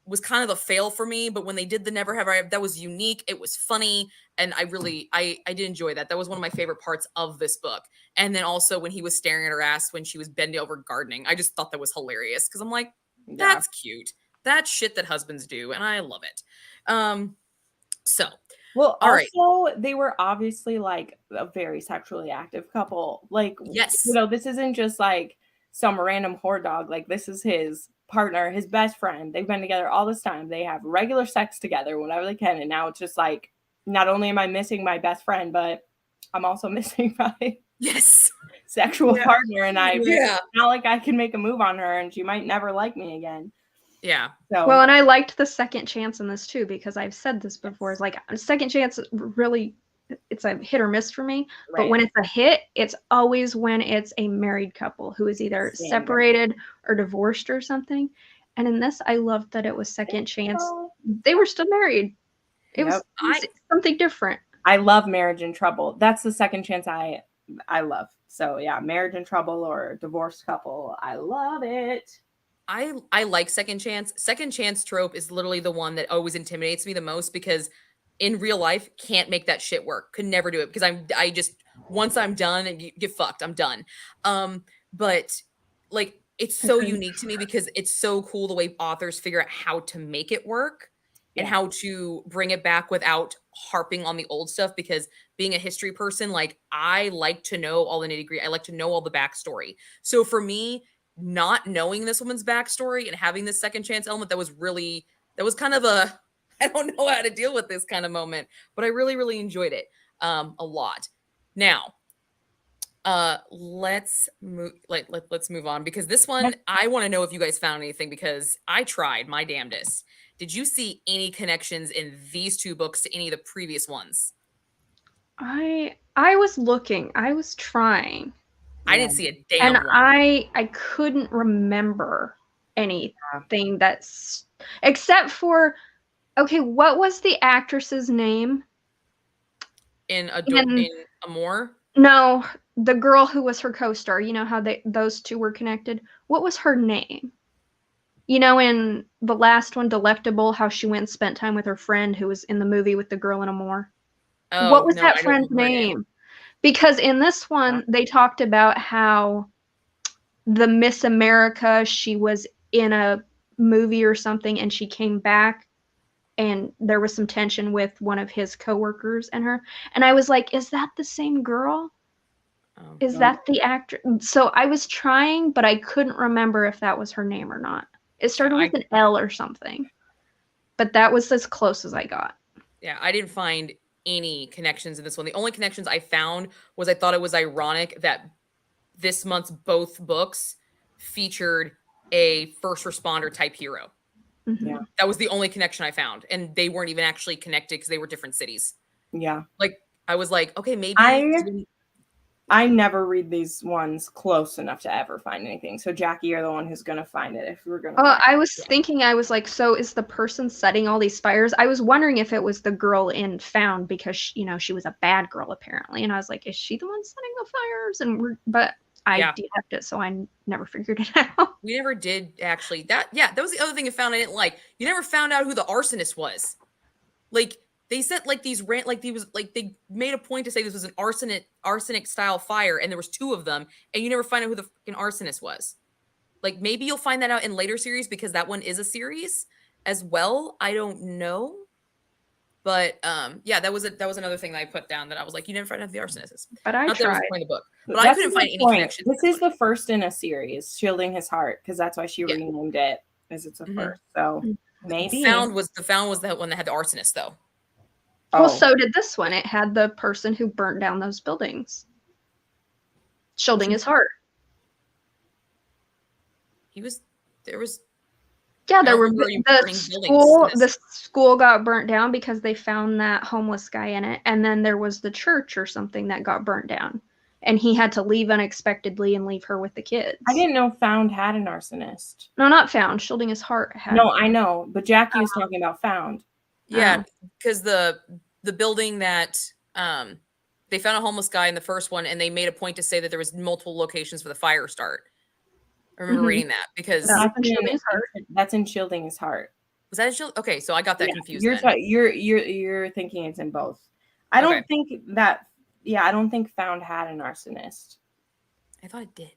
was kind of a fail for me. But when they did the Never Have I, that was unique. It was funny. And I did enjoy that. That was one of my favorite parts of this book. And then also when he was staring at her ass when she was bending over gardening, I just thought that was hilarious because I'm like, that's cute. That's shit that husbands do, and I love it. They were obviously like a very sexually active couple. Like, yes, you know, this isn't just like some random whore dog. Like, this is his partner, his best friend. They've been together all this time. They have regular sex together whenever they can. And now it's just like, not only am I missing my best friend, but I'm also missing my sexual partner. And not like I can make a move on her and she might never like me again. Yeah. So. Well, and I liked the second chance in this too, because I've said this before. It's like a second chance really, it's a hit or miss for me. Right. But when it's a hit, it's always when it's a married couple who is either separated or divorced or something. And in this, I loved that it was second chance. They were still married. It was something different. I love Marriage in Trouble. That's the second chance I love. So yeah, Marriage in Trouble or Divorced Couple. I love it. I like second chance. Second chance trope is literally the one that always intimidates me the most because in real life can't make that shit work. Could never do it because I just once I'm done and get fucked, I'm done. But like it's so unique to me because it's so cool the way authors figure out how to make it work and how to bring it back without harping on the old stuff. Because being a history person, like I like to know all the nitty-gritty. I like to know all the backstory. So for me, not knowing this woman's backstory and having this second chance element, that was kind of a I don't know how to deal with this kind of moment, but I really, really enjoyed it a lot. Now, let's move let's move on because this one I want to know if you guys found anything because I tried my damnedest. Did you see any connections in these two books to any of the previous ones? I was looking. I was trying. I didn't see a damn and one. I couldn't remember anything that's except for okay, what was the actress's name? In Amore? No, the girl who was her co-star. You know how those two were connected? What was her name? You know, in the last one, Delectable, how she went and spent time with her friend who was in the movie with the girl in Amore. Oh, what was no, that friend's name? Because in this one, they talked about how the Miss America, she was in a movie or something and she came back and there was some tension with one of his coworkers and her. And I was like, is that the same girl? Is that the actor? So I was trying, but I couldn't remember if that was her name or not. It started with an L or something. But that was as close as I got. Yeah, I didn't find any connections in this one. The only connections I found was I thought it was ironic that this month's both books featured a first responder type hero. Yeah. That was the only connection I found. And they weren't even actually connected because they were different cities. Yeah. Like, I was like, okay, maybe. I never read these ones close enough to ever find anything. So Jackie, you're the one who's going to find it if we're going to. I was thinking, I was like, so is the person setting all these fires? I was wondering if it was the girl in Found because, she was a bad girl apparently. And I was like, is she the one setting the fires? But I DF'd it, so I never figured it out. We never did actually. That was the other thing I found I didn't like. You never found out who the arsonist was. Like, they set they made a point to say this was an arsenic style fire, and there was two of them, and you never find out who the fucking arsonist was. Like, maybe you'll find that out in later series because that one is a series as well. I don't know, but that was another thing that I put down that I was like, you never find out who the arsonist is. But I tried. The book, but I couldn't find any connection. This is the first in a series, Shielding His Heart, because that's why she renamed it, as it's a first. So maybe Found was that one that had the arsonist though. Well, so did this one. It had the person who burnt down those buildings. Shielding His Heart. There were the school got burnt down because they found that homeless guy in it. And then there was the church or something that got burnt down. And he had to leave unexpectedly and leave her with the kids. I didn't know Found had an arsonist. No, not Found. Shielding His Heart had. No, I know. But Jackie was talking about Found. Yeah, because the building that they found a homeless guy in the first one, and they made a point to say that there was multiple locations for the fire start. I remember reading that because that's in Shielding His Heart. Was that in Shielding? Okay, so I got that confused. You're thinking it's in both. I don't think that. Yeah, I don't think Found had an arsonist. I thought it did.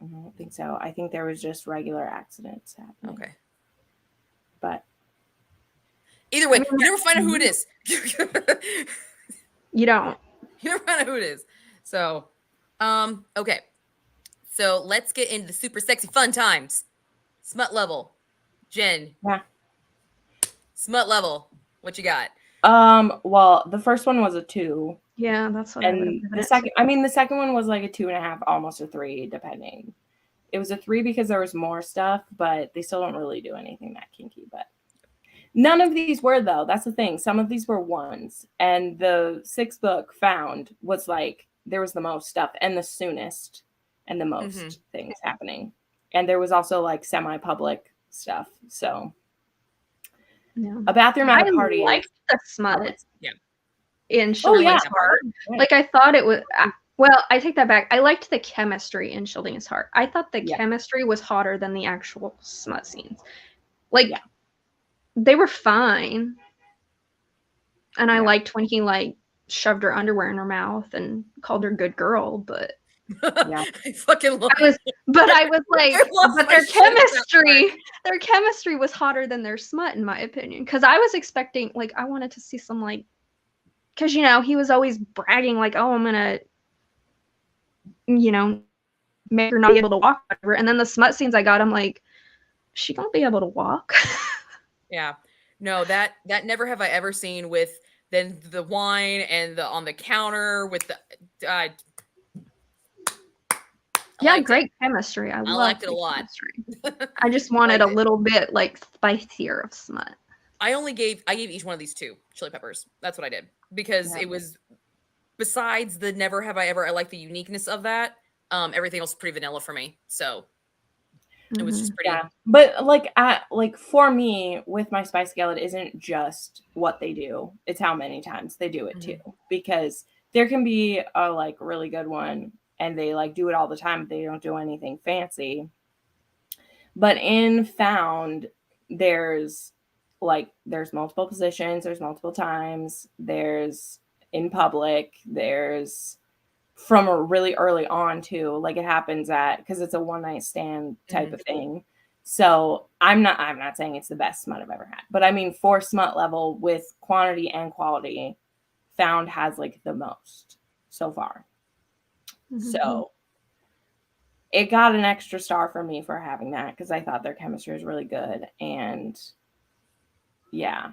I don't think so. I think there was just regular accidents happening. Okay, but. Either way, you never find out who it is. You don't. You never find out who it is. So, okay. So let's get into the super sexy fun times. Smut level. Jen. Yeah. Smut level. What you got? Well, the first one was a 2. Yeah, that's what. And the second one was like a 2.5, almost a 3, depending. It was a 3 because there was more stuff, but they still don't really do anything that kinky, but. None of these were, though. That's the thing. Some of these were 1s. And the 6th book, Found, was like, there was the most stuff and the soonest and the most things happening. And there was also like semi-public stuff. So Yeah. a bathroom at a party liked is the smut Yeah. in Oh, Shielding yeah. His Heart. Right. Like I thought it was. Well, I take that back. I liked the chemistry in Shielding His Heart. I thought the Yeah. chemistry was hotter than the actual smut scenes. Like Yeah. they were fine, and I Yeah. liked when he like shoved her underwear in her mouth and called her good girl. But Yeah. I fucking love I was like, I lost but my their shit at that chemistry was hotter than their smut, in my opinion. Because I was expecting, like, I wanted to see some, like, because, you know, he was always bragging, like, oh, I'm gonna, you know, make her not be able to walk, whatever. And then the smut scenes I got, I'm like, is she gonna be able to walk? Yeah. No, that never have I ever seen with then the wine and the on the counter with the I Yeah, liked it. great chemistry. I liked loved it a the lot. chemistry. I just wanted a Liked it. little bit, like, spicier of smut. I gave each one of these 2 chili peppers. That's what I did because Yeah. it was besides the never have I ever. I like the uniqueness of that. Everything else is pretty vanilla for me. So it was just pretty. Yeah, but like for me with my spice scale, it isn't just what they do; it's how many times they do it too. Because there can be a like really good one, and they like do it all the time. They don't do anything fancy. But in Found, there's there's multiple positions, there's multiple times, there's in public, there's from a really early on too. Like it happens at because it's a one night stand type of thing. So I'm not saying it's the best smut I've ever had, but I mean for smut level with quantity and quality, Found has like the most so far. So it got an extra star for me for having that because I thought their chemistry was really good. And yeah.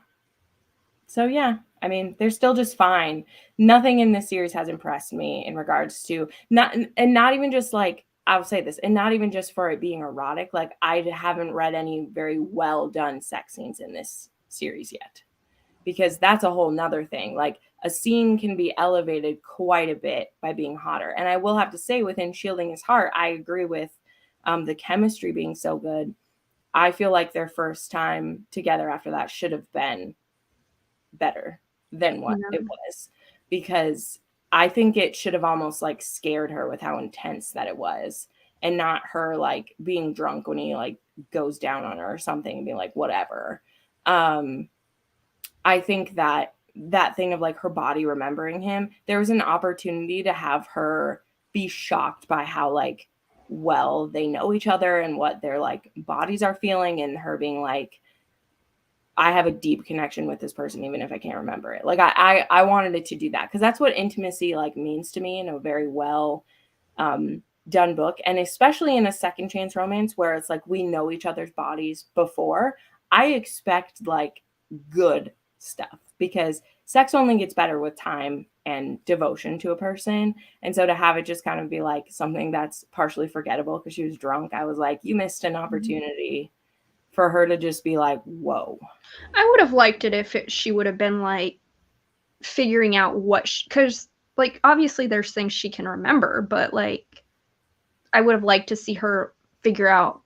So yeah, I mean, they're still just fine. Nothing in this series has impressed me in regards to not even just like I'll say this, and not even just for it being erotic. Like I haven't read any very well done sex scenes in this series yet, because that's a whole nother thing. Like a scene can be elevated quite a bit by being hotter. And I will have to say, within Shielding His Heart, I agree with the chemistry being so good. I feel like their first time together after that should have been better than what it was, because I think it should have almost like scared her with how intense that it was, and not her like being drunk when he like goes down on her or something and being like whatever. I think that thing of like her body remembering him, there was an opportunity to have her be shocked by how like well they know each other and what their like bodies are feeling, and her being like, I have a deep connection with this person, even if I can't remember it. Like I wanted it to do that, because that's what intimacy like means to me in a very well done book. And especially in a second chance romance where it's like we know each other's bodies before, I expect like good stuff, because sex only gets better with time and devotion to a person. And so to have it just kind of be like something that's partially forgettable because she was drunk, I was like, you missed an opportunity for her to just be like, whoa. I would have liked it if she would have been like figuring out what, because like obviously there's things she can remember, but like I would have liked to see her figure out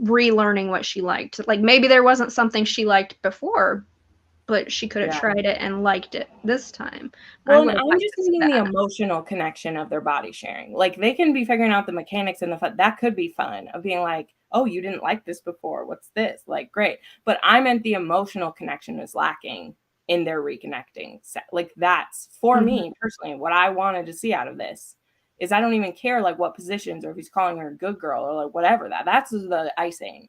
relearning what she liked. Like maybe there wasn't something she liked before, but she could have tried it and liked it this time. Well, and I'm just meaning the emotional connection of their body sharing. Like they can be figuring out the mechanics and the fun. That could be fun of being like, oh, you didn't like this before. What's this? Like, great. But I meant the emotional connection was lacking in their reconnecting. Like that's for me personally, what I wanted to see out of this is I don't even care like what positions or if he's calling her a good girl or like whatever that's the icing.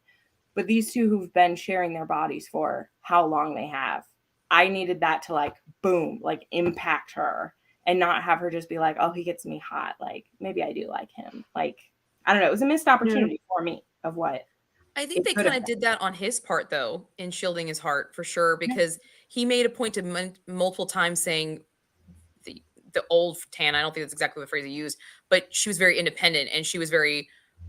But these two who've been sharing their bodies for how long they have, I needed that to like, boom, like impact her and not have her just be like, oh, he gets me hot. Like maybe I do like him. Like, I don't know. It was a missed opportunity for me of what. I think they kind of did that on his part though, in Shielding His Heart for sure, because he made a point to multiple times saying the old Tan, I don't think that's exactly the phrase he used, but she was very independent and she was very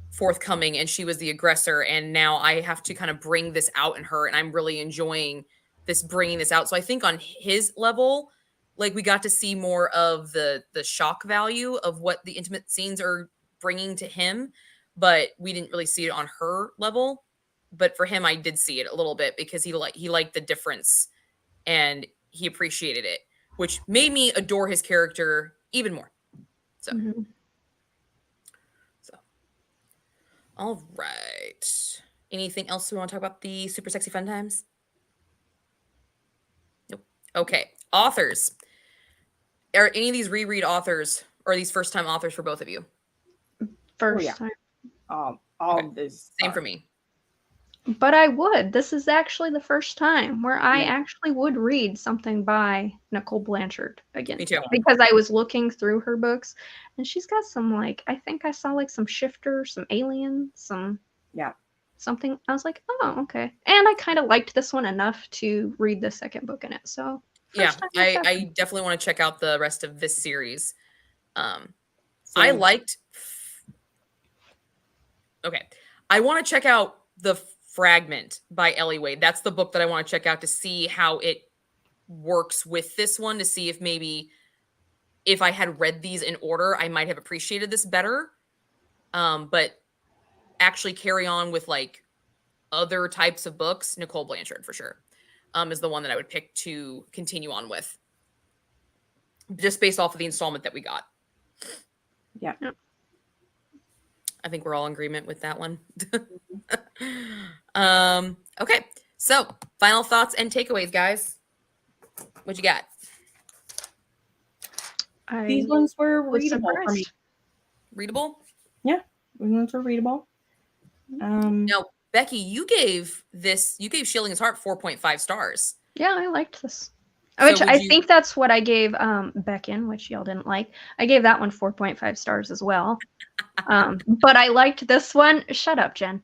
forthcoming and she was the aggressor. And now I have to kind of bring this out in her, and I'm really enjoying this, bringing this out. So I think on his level, like we got to see more of the shock value of what the intimate scenes are bringing to him, but we didn't really see it on her level. but for him, I did see it a little bit because he liked the difference and he appreciated it, which made me adore his character even more. So, all right. Anything else we want to talk about the super sexy fun times? Nope. Okay. Authors. Are any of these reread authors or these first time authors for both of you? First time. All Okay. of this. Same for me. But I would. This is actually the first time where I Yeah. actually would read something by Nicole Blanchard again. Me too. Because I was looking through her books and she's got some like, I think I saw like some Shifter, some Alien, some something. I was like, oh, okay. And I kind of liked this one enough to read the second book in it. So Yeah, first time was I happy. definitely want to check out the rest of this series. I liked. Okay, I want to check out the Fragment by Ellie Wade. That's the book that I want to check out to see how it works with this one, to see if maybe if I had read these in order, I might have appreciated this better. But actually carry on with like other types of books, Nicole Blanchard for sure is the one that I would pick to continue on with, just based off of the installment that we got. Yeah. I think we're all in agreement with that one. Okay, so final thoughts and takeaways, guys. What you got? These ones were was readable for me. surprised. Readable? Yeah, these ones were readable. Now, Becky, you gave Shielding His Heart 4.5 stars. Yeah, I liked this. So Which would I you- think that's what I gave Beckon, which y'all didn't like. I gave that one 4.5 stars as well. But I liked this one. Shut up, Jen.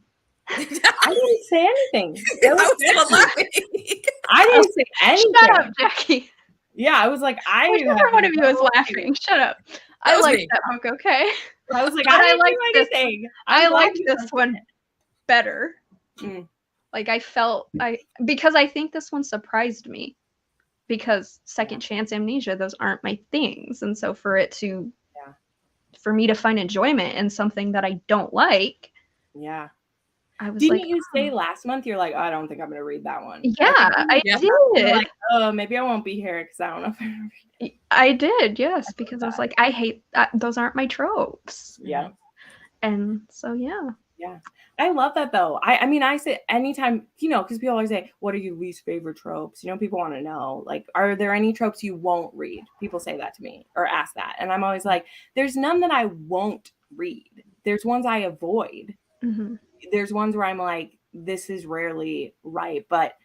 I didn't say anything. I was the one laughing. I didn't say anything. Shut up, Jackie. Yeah, I was like, Whichever one of you is laughing. Shut up. I was liked me. that book, okay? I was like, But I I didn't liked do this. anything. I liked this one better. Mm. Like I felt because I think this one surprised me. Because second chance amnesia, those aren't my things. And so for me to find enjoyment in something that I don't like. Yeah. I was Didn't like, you say last month you're like, oh, I don't think I'm gonna read that one? Yeah, I did. You're like, oh, maybe I won't be here because I don't know if I'm gonna read it. I did, yes, because I was like, I hate that. Those aren't my tropes. Yeah. And so yeah. Yeah. I love that though. I mean, I say anytime, because people always say, what are your least favorite tropes? People want to know, like, are there any tropes you won't read? People say that to me or ask that. And I'm always like, there's none that I won't read. There's ones I avoid. Mm-hmm. There's ones where I'm like, this is rarely right. But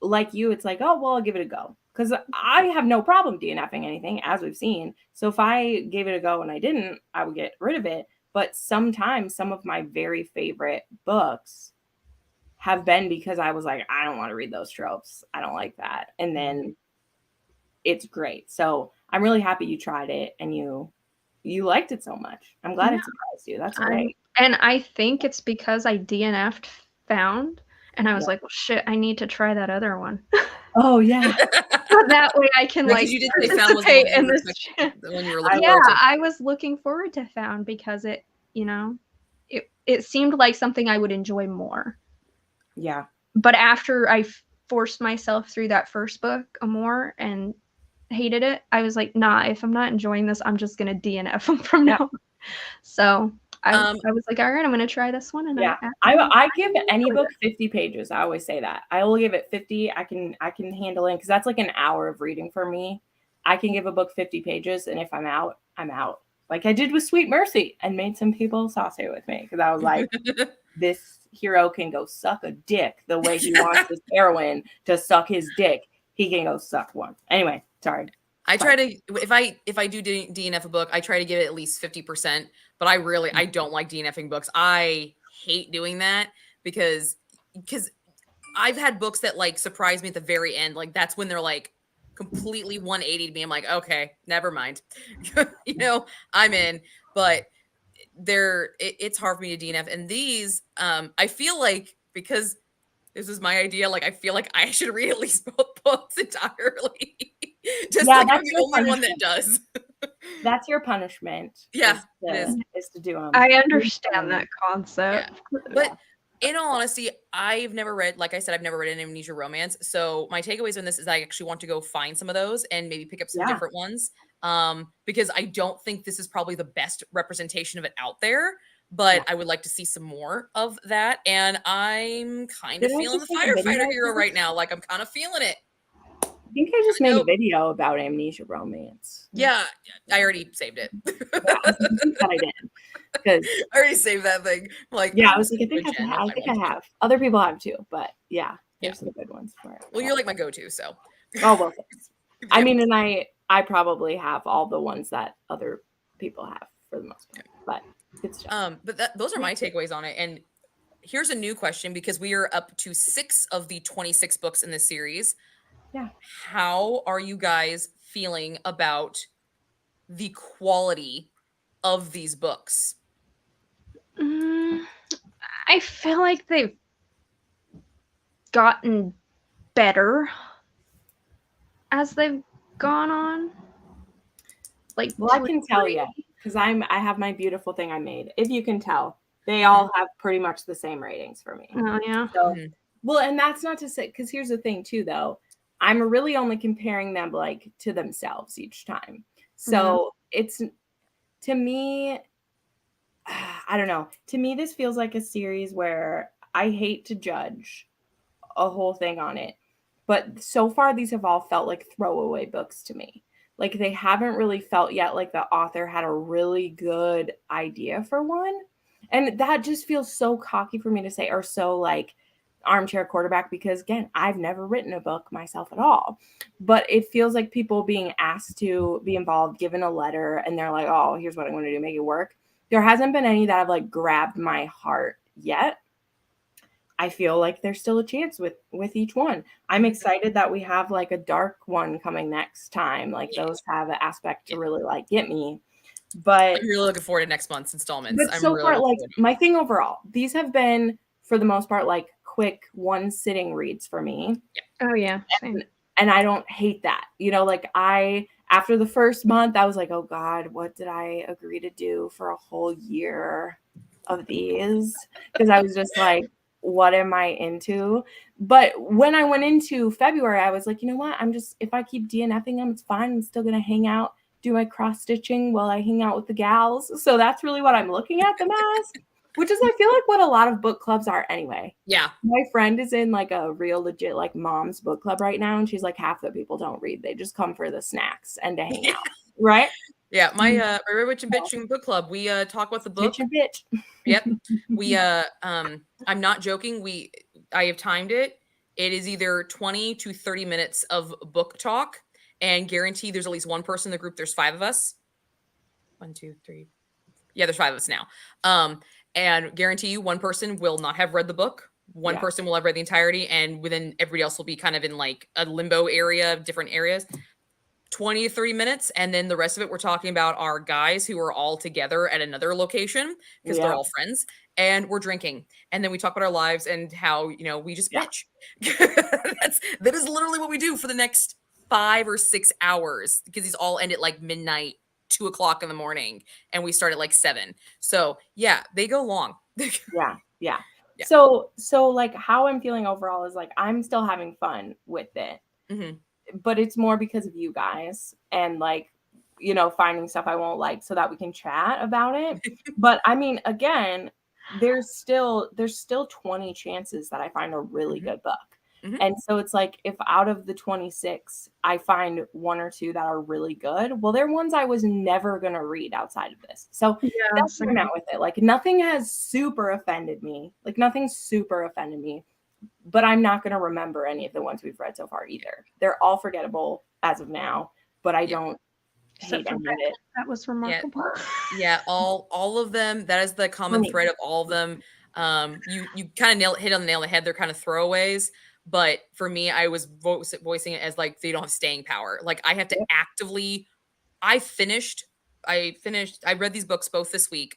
like you, it's like, oh, well, I'll give it a go. Because I have no problem DNFing anything, as we've seen. So if I gave it a go and I didn't, I would get rid of it. But sometimes some of my very favorite books have been because I was like, I don't want to read those tropes. I don't like that. And then it's great. So I'm really happy you tried it and you liked it so much. I'm glad it surprised you. That's great. And I think it's because I DNF'd Found and I was like, well, shit, I need to try that other one. Oh, yeah. That way I can You did say Found was participate in this. the one you were looking Yeah, forward to. I was looking forward to Found because it, it seemed like something I would enjoy more. Yeah. But after I forced myself through that first book more and hated it, I was like, nah, if I'm not enjoying this, I'm just going to DNF them from now on. So I was like, all right, I'm going to try this one. And I give any book 50 pages. I always say that. I will give it 50. I can handle it because that's like an hour of reading for me. I can give a book 50 pages. And if I'm out, I'm out. Like I did with Sweet Mercy and made some people saucy with me because I was like, this hero can go suck a dick the way he wants this heroine to suck his dick. He can go suck one. Anyway, sorry. I try to, if I do DNF a book, I try to give it at least 50%, but I don't like DNFing books. I hate doing that because I've had books that like surprise me at the very end. Like that's when they're like completely 180 to me. I'm like, okay, never mind. I'm in, but it's hard for me to DNF. And these, I feel like because this is my idea, like I feel like I should read at least both books entirely. Just like I'm the only one that does. That's your punishment. Yeah, is to do them. I understand that concept. Yeah. In all honesty, I've never read, like I said, I've never read an amnesia romance. So my takeaways on this is I actually want to go find some of those and maybe pick up some Yeah. different ones. Because I don't think this is probably the best representation of it out there, but Yeah. I would like to see some more of that. And I'm kind of Did I feeling the just make a video firefighter of hero this? right now. Like I'm kind of feeling it. I think I just made a Nope. video about amnesia romance. Yeah, I already saved it. Yeah, I think that I did. Because I already saved that thing. Like, yeah, I I'll was like, I save think it, Jen. I'll I find think one. I have. Other people have too, but yeah, there's Yeah. some good ones for it. Well, you're like my go-to, so. Oh well. I Yeah. mean, and I probably have all the ones that other people have for the most part, but it's just But those are my takeaways on it. And here's a new question because we are up to 6 of the 26 books in this series. Yeah. How are you guys feeling about the quality of these books? I feel like they've gotten better as they've gone on. Like, well, I can tell you because I have my beautiful thing I made. If you can tell, they all have pretty much the same ratings for me. Oh yeah. So, well, and that's not to say, because here's the thing too, though. I'm really only comparing them like to themselves each time. So it's, to me, I don't know. To me, this feels like a series where I hate to judge a whole thing on it. But so far, these have all felt like throwaway books to me. Like they haven't really felt yet like the author had a really good idea for one. And that just feels so cocky for me to say, or so like armchair quarterback, because again, I've never written a book myself at all. But it feels like people being asked to be involved, given a letter, and they're like, oh, here's what I'm going to do, make it work. There hasn't been any that have like grabbed my heart yet. I feel like there's still a chance with each one. I'm excited that we have like a dark one coming next time. Like those have an aspect to really like get me. But I'm really looking forward to next month's installments. but I'm so really far, looking like forward to my thing overall, these have been for the most part like quick one sitting reads for me. Oh yeah. Same. And I don't hate that. You know, like after the first month, I was like, oh God, what did I agree to do for a whole year of these? Because I was just like, what am I into? But when I went into February, I was like, you know what? If I keep DNFing them, it's fine. I'm still going to hang out, do my cross stitching while I hang out with the gals. So that's really what I'm looking at them as, which is, I feel like, what a lot of book clubs are anyway. Yeah. My friend is in like a real legit like mom's book club right now. And she's like, half the people don't read. They just come for the snacks and to hang out. Right? Yeah, my Rare Witch and Bitch book club. We talk about the book. Bitch and bitch. Yep. We I'm not joking. I have timed it. It is either 20 to 30 minutes of book talk, and guarantee there's at least one person in the group. There's 5 of us. 1, 2, 3. Yeah, there's 5 of us now. And guarantee you one person will not have read the book. One person will have read the entirety, and within everybody else will be kind of in like a limbo area, different areas. 20 to 30 minutes, and then the rest of it we're talking about our guys who are all together at another location because they're all friends, and we're drinking, and then we talk about our lives and how we just bitch. That is literally what we do for the next 5 or 6 hours, because these all end at like midnight, 2 o'clock in the morning, and we start at like 7. So yeah, they go long. Yeah. So like how I'm feeling overall is like I'm still having fun with it. But it's more because of you guys and like, finding stuff I won't like so that we can chat about it. But I mean, again, there's still 20 chances that I find a really good book. And so it's like, if out of the 26, I find 1 or 2 that are really good, well, they're ones I was never going to read outside of this. So that's where I'm at with it. Like nothing has super offended me. But I'm not going to remember any of the ones we've read so far either. They're all forgettable as of now, but I don't hate any of it. That was remarkable. Yeah, all of them. That is the common thread of all of them. You kind of hit on the nail on the head. They're kind of throwaways, but for me, I was voicing it as like they don't have staying power. Like I have to actively. I read these books both this week,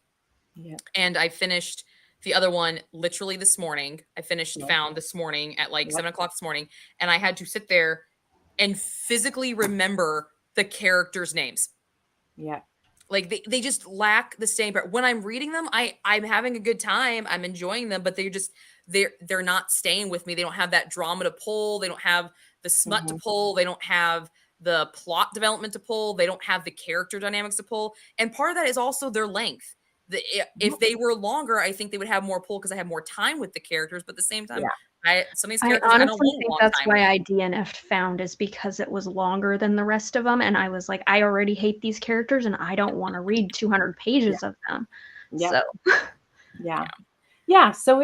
and I finished the other one literally this morning. I found this morning at like 7 o'clock this morning, and I had to sit there and physically remember the characters' names. Like they just lack the staying power. When I'm reading them, I'm having a good time. I'm enjoying them, but they're not staying with me. They don't have that drama to pull. They don't have the smut to pull. They don't have the plot development to pull. They don't have the character dynamics to pull. And part of that is also their length. If they were longer, I think they would have more pull because I have more time with the characters. But at the same time, some of these I characters I don't honestly want a think long that's time why with. I DNF'd Found, is because it was longer than the rest of them, and I was like, I already hate these characters, and I don't want to read 200 pages of them. Yep. So yeah. So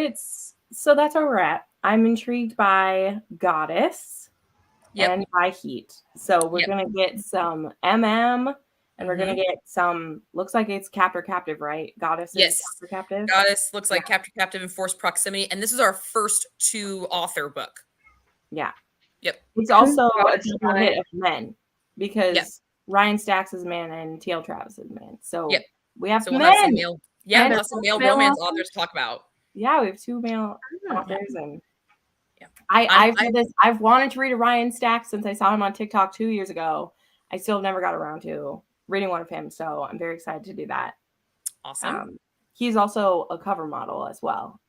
that's where we're at. I'm intrigued by Goddess and by Heat. So we're gonna get some MM. And we're going to get some, looks like it's Captor Captive, right? Goddess is Captor Captive? Goddess looks like Captor Captive and Forced Proximity. And this is our first 2-author book. Yeah. Yep. It's also a triple hit of men because Ryan Stacks is man and TL Travis is man. So we have men. We'll have some male romance authors to talk about. Yeah, we have 2 male authors. And I've wanted to read a Ryan Stacks since I saw him on TikTok 2 years ago. I still have never got around to reading one of him, so I'm very excited to do that. Awesome. He's also a cover model as well.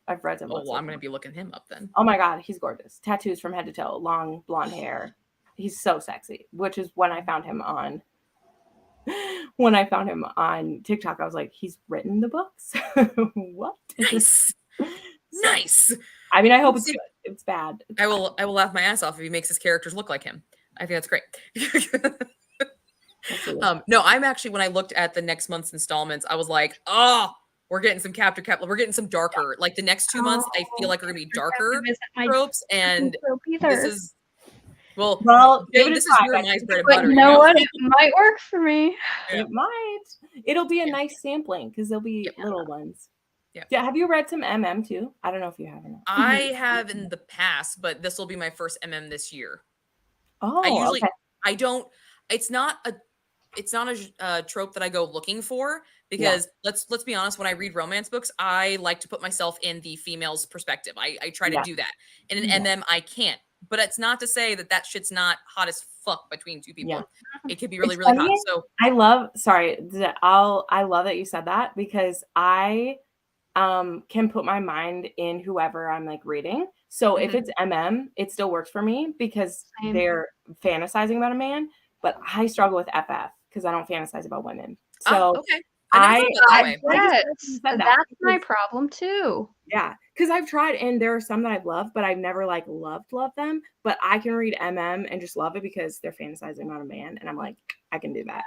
I've read some. Oh, well, I'm going to be looking him up then. Oh my god, he's gorgeous. Tattoos from head to toe, long blonde hair. He's so sexy. Which is when I found him on. When I found him on TikTok, I was like, he's written the books. What? Nice. Nice. I mean, I hope it's good. It's bad. I will laugh my ass off if he makes his characters look like him. I think that's great. No, I'm actually, when I looked at the next month's installments, I was like, oh, we're getting some Captor Captive. We're getting some darker. Like the next 2 months, I feel like are going to be darker tropes. And this is, well, this is your nice bread and butter. You know what? It might work for me. It might. It'll be a nice sampling because there'll be little ones. Yeah. Have you read some MM too? I don't know if you have or not. I have in the past, but this will be my first MM this year. Oh, I don't, it's not a trope that I go looking for because let's be honest, when I read romance books, I like to put myself in the female's perspective. I try to do that. And in MM, I can't. But it's not to say that shit's not hot as fuck between 2 people. It could be really, really hot. So I love that you said that because I can put my mind in whoever I'm like reading. So if it's MM, it still works for me because they're fantasizing about a man. But I struggle with FF because I don't fantasize about women. So okay. That's my problem too. Yeah, because I've tried, and there are some that I've loved, but I've never like loved them. But I can read MM and just love it because they're fantasizing about a man, and I'm like, I can do that.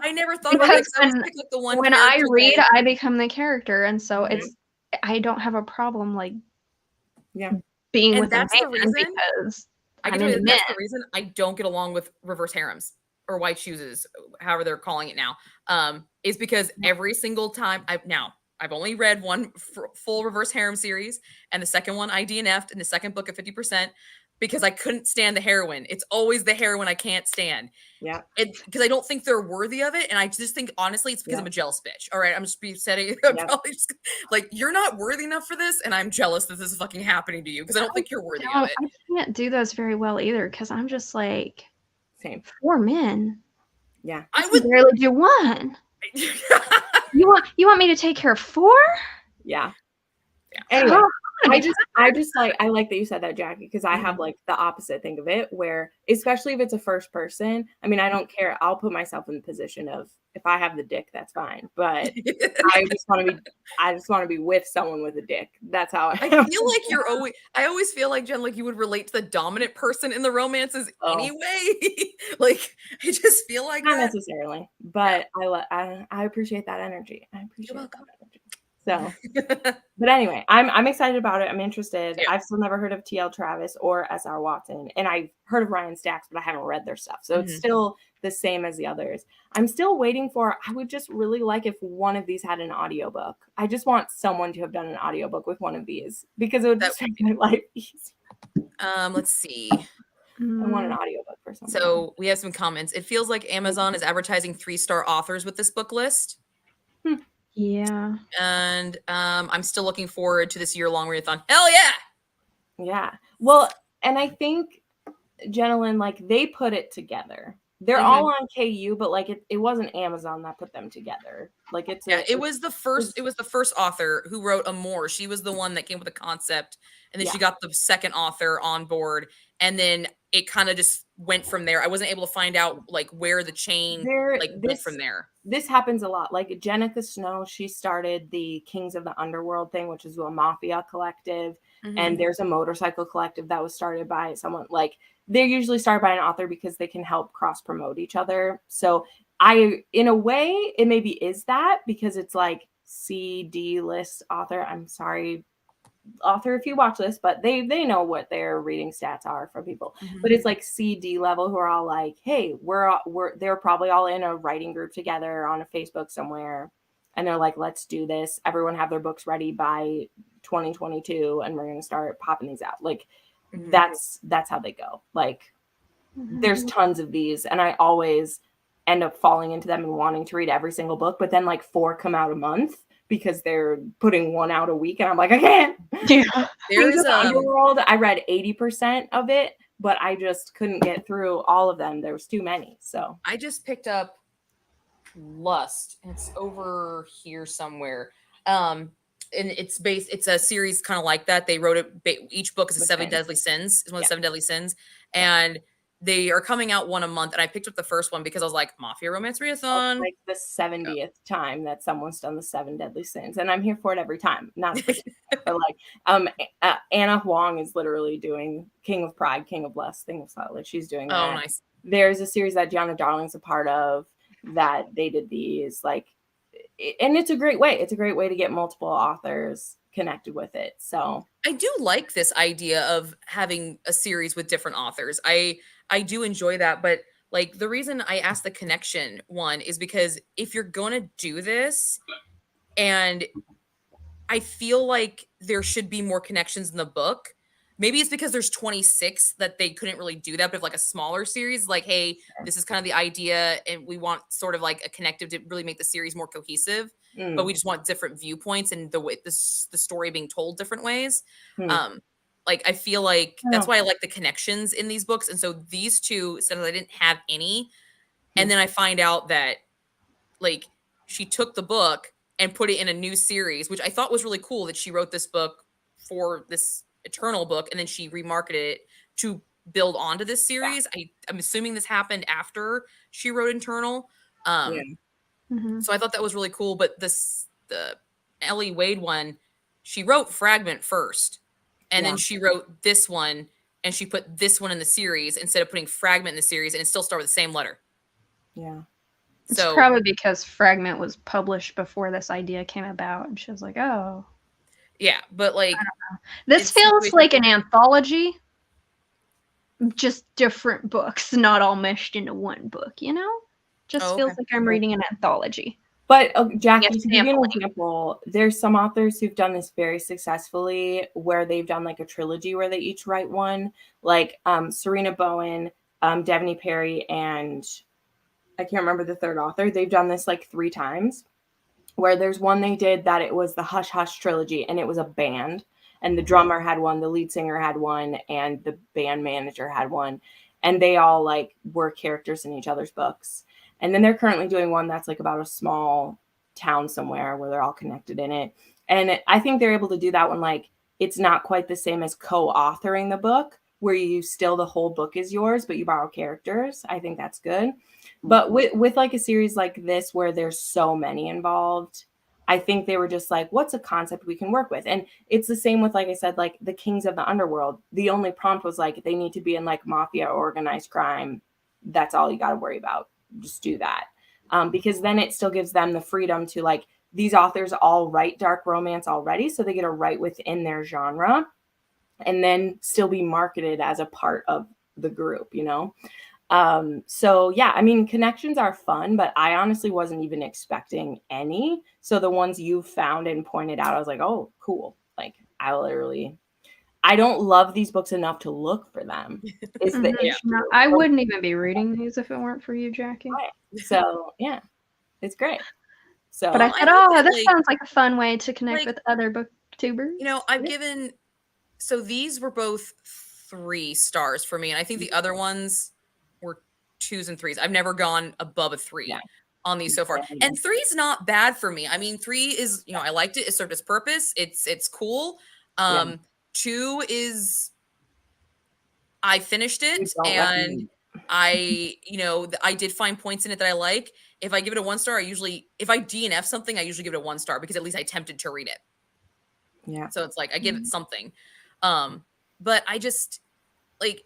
I never thought about it. When I read, I become the character, and so I don't have a problem like being with a man because that's the reason I don't get along with reverse harems or white chooses, however they're calling it now. Is because every single time I've only read one full reverse harem series, and the second one I DNF'd in the second book at 50% because I couldn't stand the heroine. It's always the heroine I can't stand. Yeah. Because I don't think they're worthy of it. And I just think, honestly, it's because I'm a jealous bitch. All right. I'm just probably just like, you're not worthy enough for this. And I'm jealous that this is fucking happening to you because I don't think you're worthy of it. I can't do those very well either because I'm just like, same. 4 men. Yeah. I would barely do 1. You want me to take care of 4? Yeah. Anyway, I like that you said that, Jackie, because I have like the opposite thing of it where, especially if it's a first person, I mean, I don't care. I'll put myself in the position of if I have the dick, that's fine. But I just want to be with someone with a dick. That's how I feel like I always feel like, Jen, like you would relate to the dominant person in the romances anyway. Like I just feel like not necessarily, but I appreciate that energy. I appreciate that energy. So, but anyway, I'm excited about it. I'm interested. I've still never heard of TL Travis or SR Watson, and I've heard of Ryan Stacks, but I haven't read their stuff. So it's still the same as the others. I'm still waiting for, I would just really like if one of these had an audiobook. I just want someone to have done an audiobook with one of these because it would just make my life easier. Let's see. I want an audiobook for something. So we have some comments. It feels like Amazon is advertising 3-star authors with this book list. Yeah. And I'm still looking forward to this year-long readathon. Hell yeah! Yeah. Well, and I think, Jenilyn, like they put it together. They're all on KU, but like it wasn't Amazon that put them together. Like it was the first author who wrote Amore. She was the one that came with the concept, and then she got the second author on board, and then it kind of just went from there. I wasn't able to find out like where the chain went from there. This happens a lot. Like Jenica Snow, she started the Kings of the Underworld thing, which is a mafia collective, and there's a motorcycle collective that was started by someone. Like they're usually started by an author because they can help cross promote each other. So in a way, it maybe is that, because it's like CD list author. I'm sorry, author, if you watch this, but they know what their reading stats are for people. But it's like CD level who are all like, hey, they're probably all in a writing group together on a Facebook somewhere, and they're like, let's do this. Everyone have their books ready by 2022, and we're gonna start popping these out. Like that's how they go. Like there's tons of these, and I always end up falling into them and wanting to read every single book, but then like 4 come out a month because they're putting 1 out a week, and I'm like, I can't. Yeah. There's Underworld. I read 80% of it, but I just couldn't get through all of them. There was too many. So I just picked up Lust, and it's over here somewhere. And it's a series kind of like that. They wrote it. Each book is a 7 deadly sins. It's one of the 7 deadly sins, and they are coming out one a month. And I picked up the first one because I was like, Mafia Romance Readathon. Like the 70th time that someone's done the 7 deadly sins, and I'm here for it every time. Not but like Anna Huang is literally doing King of Pride, King of Lust, Thing of Slut. Like she's doing that. Oh, nice. There's a series that Gianna Darling's a part of that they did these, like, and it's a great way. It's a great way to get multiple authors connected with it. So I do like this idea of having a series with different authors. I do enjoy that, but like the reason I asked the connection one is because if you're going to do this, and I feel like there should be more connections in the book. Maybe it's because there's 26 that they couldn't really do that. But if like a smaller series, like, hey, this is kind of the idea, and we want sort of like a connective to really make the series more cohesive. But we just want different viewpoints and the way the story being told different ways. Like I feel like that's why I like the connections in these books. And so these two, since I didn't have any, and then I find out that like she took the book and put it in a new series, which I thought was really cool that she wrote this book for this Eternal book, and then she remarketed it to build onto this series. I'm assuming this happened after she wrote Eternal. So I thought that was really cool. But the Ellie Wade one, she wrote Fragment first, and then she wrote this one, and she put this one in the series instead of putting Fragment in the series, and it still started with the same letter. Yeah. It's probably because Fragment was published before this idea came about, and she was like, oh. Yeah, but like... I don't know. This feels like an anthology. Just different books, not all meshed into one book, you know? Just feels like I'm reading an anthology. But Jackie, to give you an example, there's some authors who've done this very successfully, where they've done like a trilogy where they each write one. Like Serena Bowen, Devney Perry, and I can't remember the third author. They've done this like 3 times, where there's one they did that it was the Hush Hush trilogy, and it was a band, and the drummer had one, the lead singer had one, and the band manager had one, and they all like were characters in each other's books. And then they're currently doing one that's like about a small town somewhere where they're all connected in it. And I think they're able to do that one. Like it's not quite the same as co-authoring the book, where you still, the whole book is yours, but you borrow characters. I think that's good. But with like a series like this, where there's so many involved, I think they were just like, what's a concept we can work with? And it's the same with, like I said, like the Kings of the Underworld. The only prompt was like, they need to be in like mafia, organized crime. That's all you got to worry about. Just do that. Because then it still gives them the freedom to, like, these authors all write dark romance already, so they get to write within their genre and then still be marketed as a part of the group, you know? So yeah, I mean, connections are fun, but I honestly wasn't even expecting any. So the ones you found and pointed out, I was like, oh, cool. Like I don't love these books enough to look for them. Is the issue. No, I wouldn't even be reading these if it weren't for you, Jackie. So yeah, it's great. So, but I thought, this sounds like a fun way to connect with other booktubers. You know, I've given, so these were both 3 stars for me, and I think the other ones were 2s and 3s. I've never gone above a 3 Yeah. on these so far. Same. And 3 is not bad for me. I mean, 3 is, you know, I liked it. It served its purpose. It's cool. 2 is, I finished We it don't and recommend. I, you know, I did find points in it that I like. If I give it a 1 star, if I DNF something, I usually give it a 1 star because at least I attempted to read it. Yeah. So it's like I give it something. But I just like,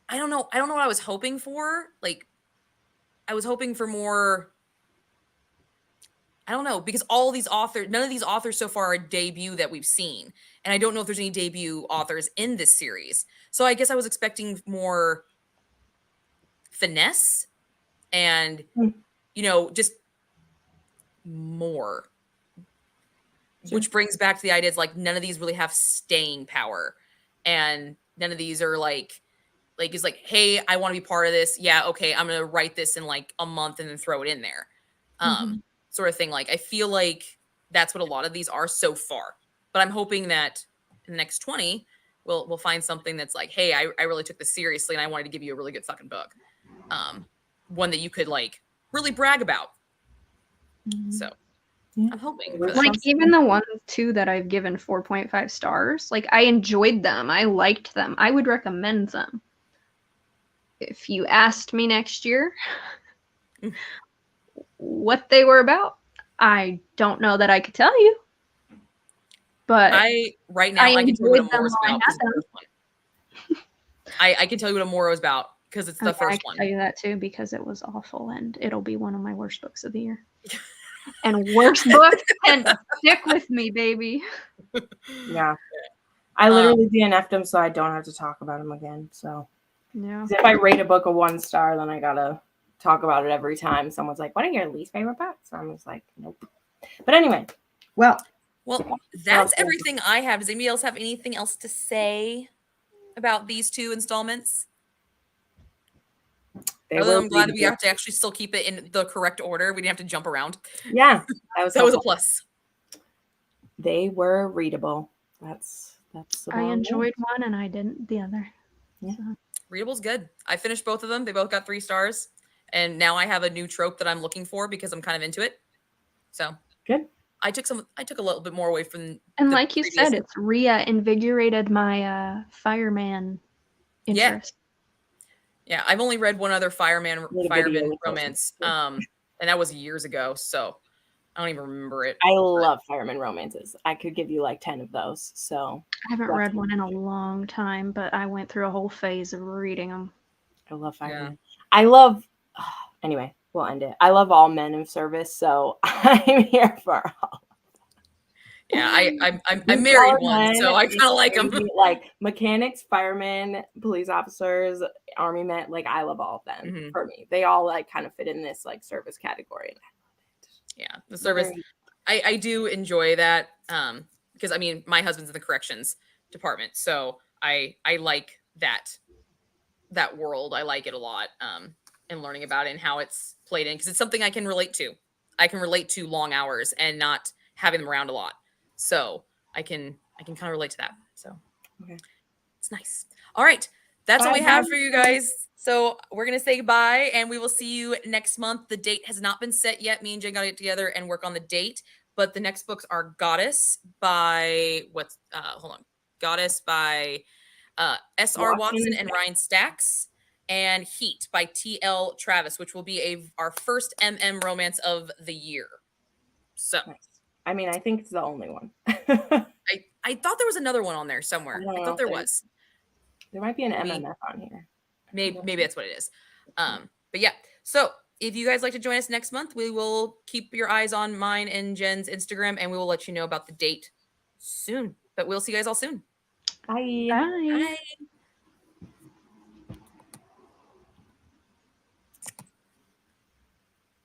I don't know. I don't know what I was hoping for. Like, I was hoping for more. I don't know, because none of these authors so far are debut that we've seen. And I don't know if there's any debut authors in this series. So I guess I was expecting more finesse and, you know, just more. Sure. Which brings back to the idea, it's like none of these really have staying power. And none of these are like it's like, hey, I want to be part of this. Yeah, okay, I'm gonna write this in like a month and then throw it in there. Sort of thing. Like, I feel like that's what a lot of these are so far. But I'm hoping that in the next 20, we'll find something that's like, hey, I really took this seriously and I wanted to give you a really good fucking book. One that you could like really brag about. So I'm hoping for that. Like, even the ones too that I've given 4.5 stars, like, I enjoyed them. I liked them. I would recommend them. If you asked me next year what they were about, I don't know that I could tell you. But I can tell you what Amora's about. I can tell you what Amora is about because it's the first one. I can tell you that too because it was awful and it'll be one of my worst books of the year. And worst books tend to stick with me, baby. Yeah. I literally DNF'd him so I don't have to talk about him again. So yeah. If I rate a book a 1 star, then I gotta talk about it every time someone's like, what are your least favorite books? So I'm just like, nope. But anyway, well, that's everything I have. Does anybody else have anything else to say about these 2 installments? I'm glad that we have to actually still keep it in the correct order. We didn't have to jump around. Yeah, that was a plus. They were readable. That's I enjoyed one and I didn't the other. Yeah. So. Readable's good. I finished both of them. They both got 3 stars. And now I have a new trope that I'm looking for because I'm kind of into it. So good. I took a little bit more away from. And like you said, it's invigorated my fireman interest. Yeah, I've only read one other fireman romance. And that was years ago, so I don't even remember it. I love fireman romances. I could give you like 10 of those. So I haven't read one in a long time, but I went through a whole phase of reading them. I love fireman. Yeah. Anyway, we'll end it. I love all men of service, so I'm here for all. Yeah, I married one, so I kind of like them. Like mechanics, firemen, police officers, army men. Like, I love all of them. For me, they all like kind of fit in this like service category. Yeah, the service. I do enjoy that because I mean my husband's in the corrections department, so I like that world. I like it a lot. And learning about it and how it's played in because it's something I can relate to. I can relate to long hours and not having them around a lot. So I can kind of relate to that. So it's nice. All right. That's all we have for you guys. So we're going to say goodbye and we will see you next month. The date has not been set yet. Me and Jen got to get together and work on the date. But the next books are Goddess by Goddess by S.R. Watson and Ryan Stacks. And Heat by T.L. Travis, which will be our first MM romance of the year. So, I mean, I think it's the only one. I thought there was another one on there somewhere. I thought there was. There might be an MMF on here. Maybe that's what it is. But yeah. So if you guys like to join us next month, we will keep your eyes on mine and Jen's Instagram, and we will let you know about the date soon. But we'll see you guys all soon. Bye. Bye. Bye.